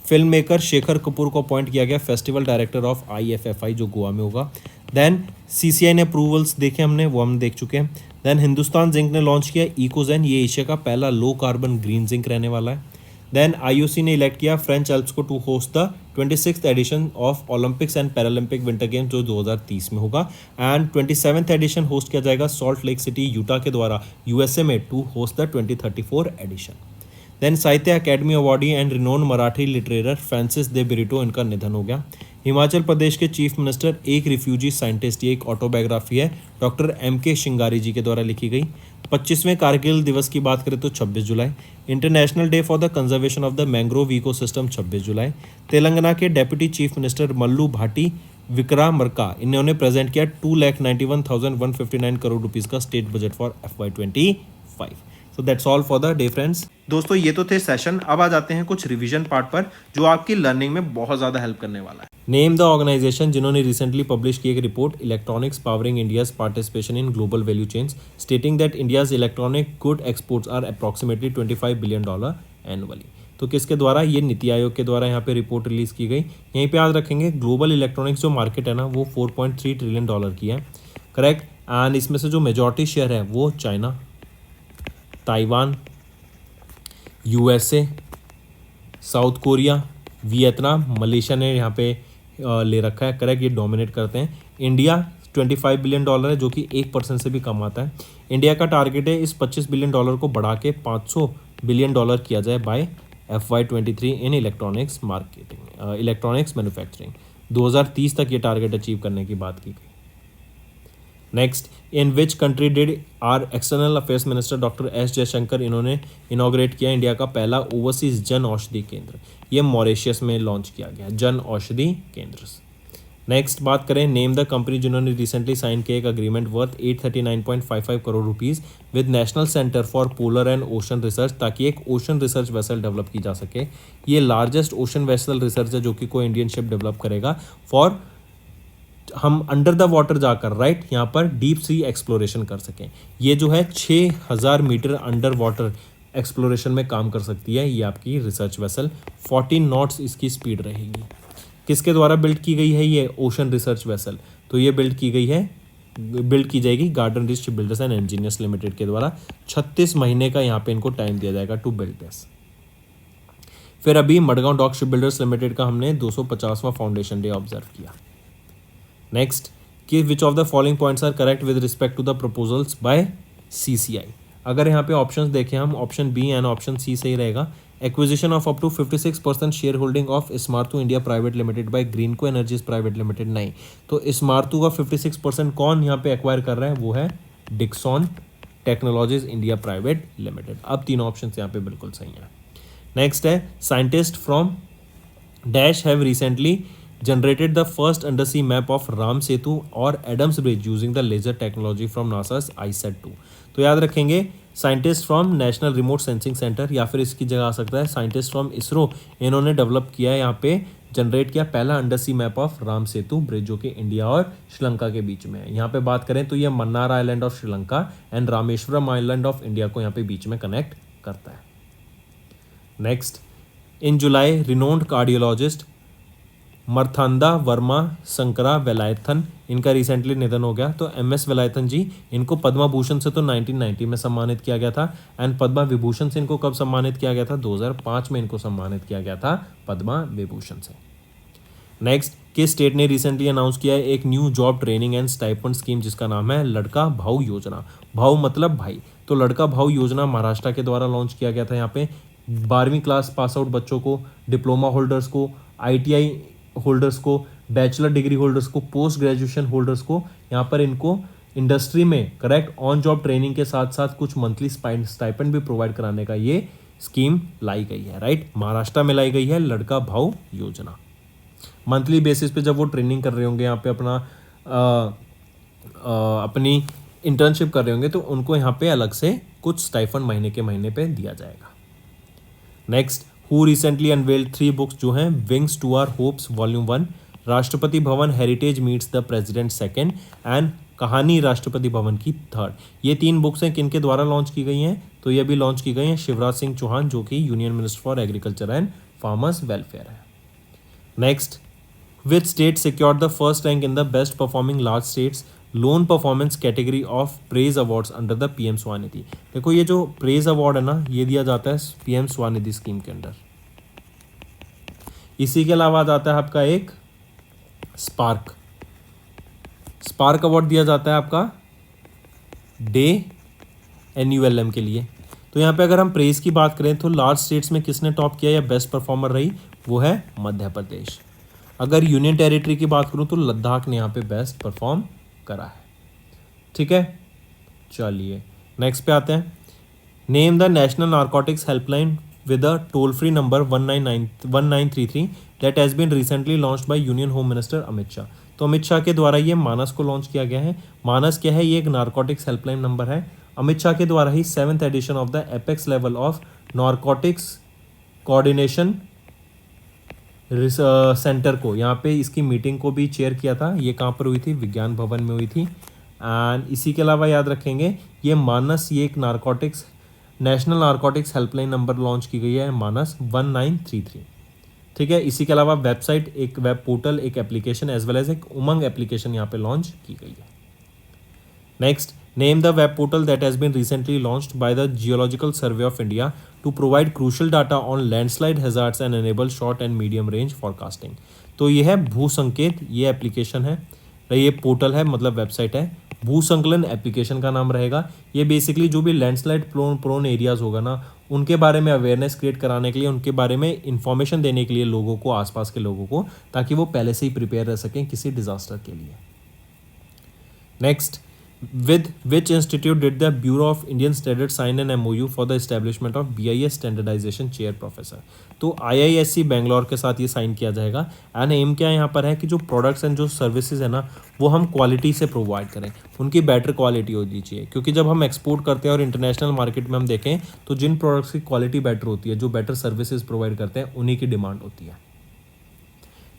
Film maker Shekhar Kapur को अपॉइंट किया गया फेस्टिवल डायरेक्टर ऑफ IFFI, जो गोवा में होगा। देन CCI ने अप्रूवल्स देखे हमने, वो हम देख चुके हैं। देन हिंदुस्तान जिंक ने लॉन्च किया इकोजेन, ये एशिया का पहला लो कार्बन ग्रीन जिंक रहने वाला है। देन IOC ने इलेक्ट किया फ्रेंच एल्प्स को to host the 26th edition of Olympics and Paralympic winter games, जो 2030 में होगा। एंड 27th एडिशन होस्ट किया जाएगा सॉल्ट लेक सिटी यूटा के द्वारा USA में to host the 2034 edition. Then Sahitya Akademi awardee and renowned Marathi literature Francis de Britto, इनका निधन हो गया। हिमाचल प्रदेश के चीफ मिनिस्टर एक रिफ्यूजी साइंटिस्ट, ये एक ऑटोबायोग्राफी है डॉक्टर MK शिंगारी जी के द्वारा लिखी गई। 25वें कारगिल दिवस की बात करें तो 26 जुलाई। International day for the conservation of the mangrove ecosystem 26 जुलाई। तेलंगाना के deputy chief minister Mallu Bhatti Vikramarka, इन्होंने प्रेजेंट किया 2,91,159 करोड़ रुपीज़ का state budget for FY25। So that's all for the day friends. दोस्तों ये तो थे सेशन, अब आ जाते हैं कुछ रिवीजन पार्ट पर जो आपकी लर्निंग में बहुत ज़्यादा हेल्प करने वाला है। नेम द ऑर्गेनाइजेशन जिन्होंने रिसेंटली पब्लिश की एक report electronics powering India's participation in global value chains, stating that India's electronic good exports are approximately $25 billion annually. तो किसके द्वारा? ये नीति आयोग के द्वारा यहाँ पे रिपोर्ट रिलीज की गई। यहीं पे याद रखेंगे ग्लोबल इलेक्ट्रॉनिक्स जो मार्केट है ना, वो $4.3 ट्रिलियन की है, करेक्ट। एंड इसमें से जो मेजॉरिटी शेयर है वो China, Taiwan, USA, south Korea, Vietnam, Malaysia ने यहाँ पे ले रखा है, करेक्ट, ये डोमिनेट करते हैं। इंडिया $25 बिलियन है, जो कि 1% से भी कम आता है। इंडिया का टारगेट है इस $25 बिलियन को बढ़ा के $500 बिलियन किया जाए by FY23 in electronics marketing, electronics manufacturing. 2030 तक ये टारगेट अचीव करने की बात की गई। Next, in which country did are external affairs minister doctor S Jaishankar, इन्होंने इनॉग्रेट किया इंडिया का पहला ओवरसीज जन औषधि केंद्र, ये मॉरिशस में लॉन्च किया गया जन औषधि केंद्र। नेक्स्ट बात करें, नेम द कंपनी जिन्होंने रिसेंटली साइन किया एक agreement worth 839.55 crore rupees with national centre for polar and ocean research, ताकि एक ओशन रिसर्च वेसल डेवलप की जा सके। ये लार्जेस्ट ओशन वेसल रिसर्च है जो कि कोई इंडियन शिप डेवलप करेगा फॉर हम अंडर द वाटर जाकर राइट यहाँ पर डीप सी एक्सप्लोरेशन कर सकें। ये जो है 6000 मीटर अंडर वाटर एक्सप्लोरेशन में काम कर सकती है ये आपकी रिसर्च वेसल। 14 नॉट्स इसकी स्पीड रहेगी। किसके द्वारा बिल्ड की गई है ये ओशन रिसर्च वेसल? तो ये बिल्ड की जाएगी garden rich builders and engineers limited के द्वारा। 36 महीने का यहाँ पे इनको टाइम दिया जाएगा टू बिल्ड दिस। फिर अभी Madgaon dock shipbuilders limited का हमने 250वां फाउंडेशन डे ऑब्जर्व किया। नेक्स्ट, कि which of the following points are correct with respect to the proposals by CCI। अगर यहाँ पे ऑप्शंस देखें हम, option B and option C सही रहेगा। Acquisition of up to 56% share holding of Smartu India private limited by Greenko energies private limited, नहीं। तो स्मार्टू का 56% कौन यहाँ पे एक्वायर कर रहा है? वो है Dixon technologies India private limited. अब तीनों ऑप्शन यहाँ पे बिल्कुल सही है। नेक्स्ट है, scientist from dash have recently generated the first undersea map of Ram Setu और Adam's bridge using the laser technology from NASA's ISAT-2। तो याद रखेंगे scientist from national remote sensing centre, या फिर इसकी जगह आ सकता है साइंटिस्ट फ्रॉम इसरो, इन्होंने डेवलप किया है यहाँ पे जनरेट किया पहला undersea map of Ram Setu bridge जो कि इंडिया और श्रीलंका के बीच में है। यहाँ पे बात करें तो ये Mannar island of Sri Lanka and Rameswaram island of India को यहाँ पे बीच में कनेक्ट करता है। नेक्स्ट, इन जुलाई रिनोन्ड कार्डियोलॉजिस्ट मर्थांदा वर्मा संकरा वेलायथन, इनका रिसेंटली निधन हो गया। तो MS वेलायथन जी, इनको पद्मा भूषण से तो 1990 में सम्मानित किया गया था एंड पद्मा विभूषण से इनको कब सम्मानित किया गया था? 2005 में इनको सम्मानित किया गया था पद्मा विभूषण से। नेक्स्ट, किस स्टेट ने रिसेंटली अनाउंस किया है एक new job training and stipend scheme जिसका नाम है लड़का भाऊ योजना। भाऊ मतलब भाई, तो लड़का भाऊ योजना महाराष्ट्र के द्वारा लॉन्च किया गया था। यहाँ पे 12वीं क्लास पास आउट बच्चों को, डिप्लोमा होल्डर्स को, ITI होल्डर्स को, बैचलर डिग्री होल्डर्स को, पोस्ट ग्रेजुएशन होल्डर्स को, यहाँ पर इनको इंडस्ट्री में करेक्ट ऑन जॉब ट्रेनिंग के साथ साथ कुछ मंथली स्टाइपेंड भी प्रोवाइड कराने का ये स्कीम लाई गई है। राइट, महाराष्ट्र में लाई गई है लड़का भाऊ योजना। मंथली बेसिस पे जब वो ट्रेनिंग कर रहे होंगे यहाँ पे अपनी इंटर्नशिप कर रहे होंगे तो उनको यहाँ पे अलग से कुछ स्टाइफंड महीने के महीने पे दिया जाएगा। Next, who recently unveiled 3 books जो हैं wings to our hopes volume 1, Rashtrapati Bhavan heritage meets the president 2nd and Kahani Rashtrapati भवन की 3rd। ये 3 बुक्स हैं किनके द्वारा लॉन्च की गई हैं? तो ये भी लॉन्च की गई हैं शिवराज सिंह चौहान जो कि union minister for agriculture and farmers welfare है। Next, which state secured the first rank in the best performing large states loan performance category of praise awards under the PM SVANidhi. देखो ये जो प्रेज अवार्ड है ना, ये दिया जाता है PM स्वानिधि स्कीम के अंडर। इसी के अलावा जाता है आपका एक स्पार्क अवार्ड दिया जाता है आपका डे NULM के लिए। तो यहाँ पे अगर हम प्रेज की बात करें तो लार्ज स्टेट्स में किसने टॉप किया या बेस्ट परफॉर्मर रही? वो है मध्य प्रदेश। अगर यूनियन टेरिटरी की बात करूँ तो लद्दाख ने यहाँ पे बेस्ट परफॉर्म करा है। ठीक है, चलिए नेक्स्ट पे आते हैं। Name the national narcotics helpline with a toll free number 1933 that has been recently launched by union home minister Amit Shah. तो अमित शाह के द्वारा ये मानस को लॉन्च किया गया है। मानस क्या है? ये एक नारकोटिक्स हेल्पलाइन नंबर है। अमित शाह के द्वारा ही 7th edition of the apex level of narcotics coordination centre को, यहाँ पे इसकी मीटिंग को भी चेयर किया था। ये कहाँ पर हुई थी? विज्ञान भवन में हुई थी। एंड इसी के अलावा याद रखेंगे ये मानस, ये एक narcotics national narcotics helpline number launch की गई है मानस 1933। ठीक है, इसी के अलावा वेबसाइट, एक वेब पोर्टल, एक एप्लीकेशन एज वेल एज एक उमंग एप्लीकेशन यहाँ पे लॉन्च की गई है। Next, name the web portal that has been recently launched by the Geological Survey of India to provide crucial data on landslide hazards and enable short and medium range forecasting. तो ये है भू संकेत, ये application है, ये portal है, मतलब वेबसाइट है। भू संकलन एप्लीकेशन का नाम रहेगा। ये बेसिकली जो भी लैंडस्लाइड प्रोन एरियाज होगा ना, उनके बारे में अवेयरनेस क्रिएट कराने के लिए, उनके बारे में इंफॉर्मेशन देने के लिए लोगों को, आसपास के लोगों को, ताकि वो पहले से ही प्रिपेयर रह सकें किसी डिजास्टर के लिए। Next, with which institute did the Bureau of Indian Standards sign an MOU for the establishment of BIS standardization chair professor? तो IISc बेंगलोर के साथ ये साइन किया जाएगा। एंड एम क्या यहाँ पर है कि जो प्रोडक्ट्स एंड जो सर्विसेज है ना, वो हम क्वालिटी से प्रोवाइड करें, उनकी बेटर क्वालिटी होनी चाहिए। क्योंकि जब हम एक्सपोर्ट करते हैं और इंटरनेशनल मार्केट में हम देखें तो जिन प्रोडक्ट्स की क्वालिटी बेटर होती है, जो बेटर सर्विसेज प्रोवाइड करते हैं, उन्हीं की डिमांड होती है।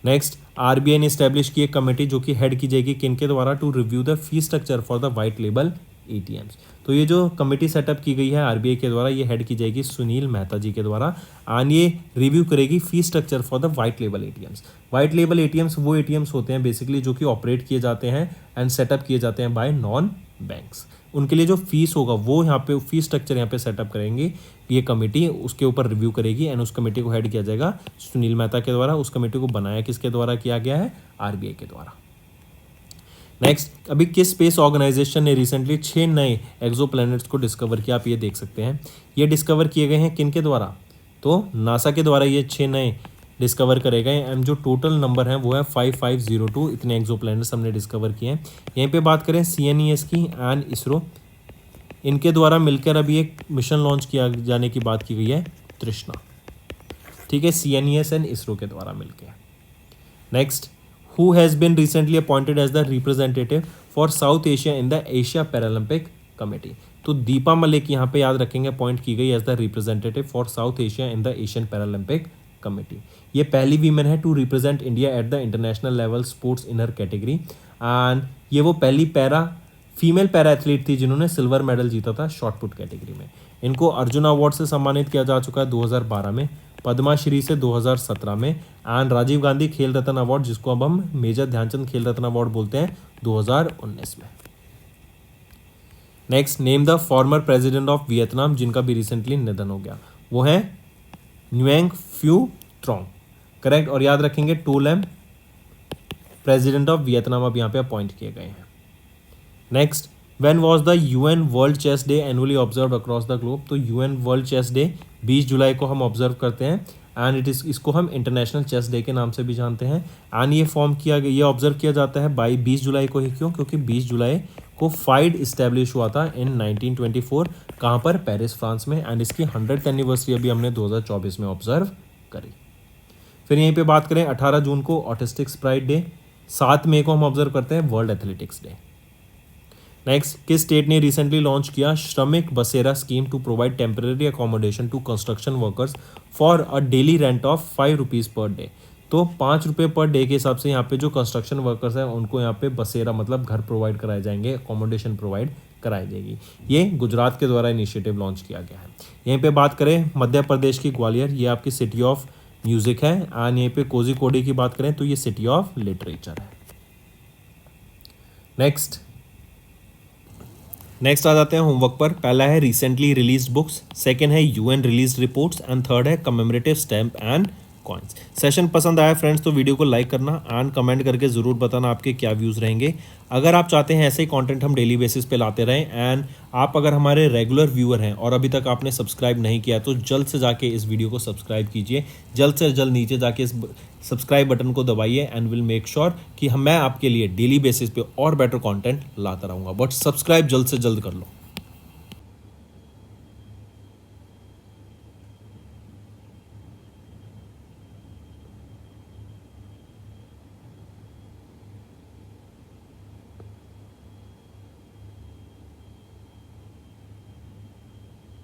नेक्स्ट, RBI ने इस्टेब्लिश की एक कमेटी जो कि हेड की जाएगी किनके द्वारा? To review the fee structure for the white label ATMs। तो ये जो कमेटी सेटअप की गई है RBI के द्वारा, ये हेड की जाएगी सुनील मेहता जी के द्वारा। एंड ये रिव्यू करेगी फी structure for the white label ATMs। White label ATMs वो ATMs होते हैं बेसिकली जो कि ऑपरेट किए जाते हैं एंड सेटअप किए जाते हैं बाय नॉन बैंक्स। उनके लिए जो फीस होगा वो यहाँ पे फी स्ट्रक्चर यहाँ पे सेटअप करेंगे ये कमेटी, उसके ऊपर रिव्यू करेगी एंड उस कमेटी को हेड किया जाएगा सुनील मेहता के द्वारा। उस कमेटी को बनाया किसके द्वारा किया गया है? RBI के द्वारा। नेक्स्ट, अभी किस स्पेस ऑर्गेनाइजेशन ने रिसेंटली 6 नए एक्सोप्लैनेट्स को डिस्कवर किया? आप ये देख सकते हैं, ये डिस्कवर किए गए हैं किनके द्वारा? तो नासा के द्वारा ये 6 नए डिस्कवर करे गए एंड जो टोटल नंबर है वो है 5502। इतने एक्सोप्लैनेट्स हमने डिस्कवर किए हैं। यहीं पे बात करें CNES की एंड इसरो, इनके द्वारा मिलकर अभी एक मिशन लॉन्च किया जाने की बात की गई है, तृष्णा। ठीक है, CNES एंड इसरो के द्वारा मिलकर। Next, who has been recently appointed as the representative for South Asia in the Asia Paralympic Committee? तो दीपा मलिक यहाँ पे याद रखेंगे अपॉइंट की गई as the representative for South Asia in the Asian Paralympic Committee. ये पहली वीमेन है to represent India at the international level sports in her category. And ये वो पहली फीमेल पैरा एथलीट थी जिन्होंने सिल्वर मेडल जीता था शॉर्ट पुट कैटेगरी में। इनको अर्जुन अवार्ड से सम्मानित किया जा चुका है 2012 में। पद्माश्री से 2017 में, एंड राजीव गांधी खेल रत्न अवार्ड, जिसको अब हम मेजर ध्यानचंद खेल रत्न अवार्ड बोलते हैं, 2019 में। Next, name the former president of Vietnam जिनका भी रिसेंटली निधन हो गया, वो है न्यूएंग फ्यू ट्रोंग, करेक्ट। और याद रखेंगे To Lam president of Vietnam अब यहाँ पे अपॉइंट किए गए हैं। Next, when was the UN world chess day annually observe across the globe, तो UN world chess Day 20 July को हम ऑब्जर्व करते हैं, एंड इसको हम इंटरनेशनल चेस डे के नाम से भी जानते हैं। एंड ये फॉर्म किया गया, ये ऑब्जर्व किया जाता है बाई 20 जुलाई को ही। क्यों? क्योंकि 20 जुलाई को फाइड इस्टेब्लिश हुआ था इन 1924, कहाँ पर? पेरिस, फ्रांस में, एंड इसकी 100th एनिवर्सरी अभी हमने 2024 में ऑब्जर्व करी। फिर यहीं पे बात करें 18 जून को ऑटिस्टिक स्प्राइट डे, 7 मई को हम ऑब्जर्व करते हैं वर्ल्ड एथलेटिक्स डे। नेक्स्ट, किस स्टेट ने रिसेंटली लॉन्च किया Shramik Basera scheme to provide temporary accommodation to construction workers for a daily rent of 5 rupees per day. तो 5 रुपये पर डे के हिसाब से यहाँ पे जो कंस्ट्रक्शन वर्कर्स हैं उनको यहाँ पे बसेरा मतलब घर प्रोवाइड कराए जाएंगे, अकोमोडेशन प्रोवाइड कराई जाएगी। ये गुजरात के द्वारा इनिशिएटिव लॉन्च किया गया है। यहीं पे बात करें मध्य प्रदेश की ग्वालियर, ये आपकी सिटी ऑफ म्यूजिक है, एंड यहीं पे कोझिकोडी की बात करें तो ये सिटी ऑफ लिटरेचर है। नेक्स्ट आ जाते हैं होमवर्क पर। पहला है रिसेंटली रिलीज बुक्स, सेकंड है UN release reports, and third है commemorative stamp and coins. Session पसंद आया फ्रेंड्स तो वीडियो को लाइक करना एंड कमेंट करके ज़रूर बताना आपके क्या व्यूज़ रहेंगे। अगर आप चाहते हैं ऐसे ही कंटेंट हम डेली बेसिस पे लाते रहें, एंड आप अगर हमारे रेगुलर व्यूअर हैं और अभी तक आपने सब्सक्राइब नहीं किया तो जल्द से जाके इस वीडियो को सब्सक्राइब कीजिए, जल्द से जल्द नीचे जाके इस सब्सक्राइब बटन को दबाइए, एंड विल मेक श्योर कि मैं आपके लिए डेली बेसिस पे और बेटर कंटेंट लाता रहूँगा। बट सब्सक्राइब जल्द से जल्द कर लो।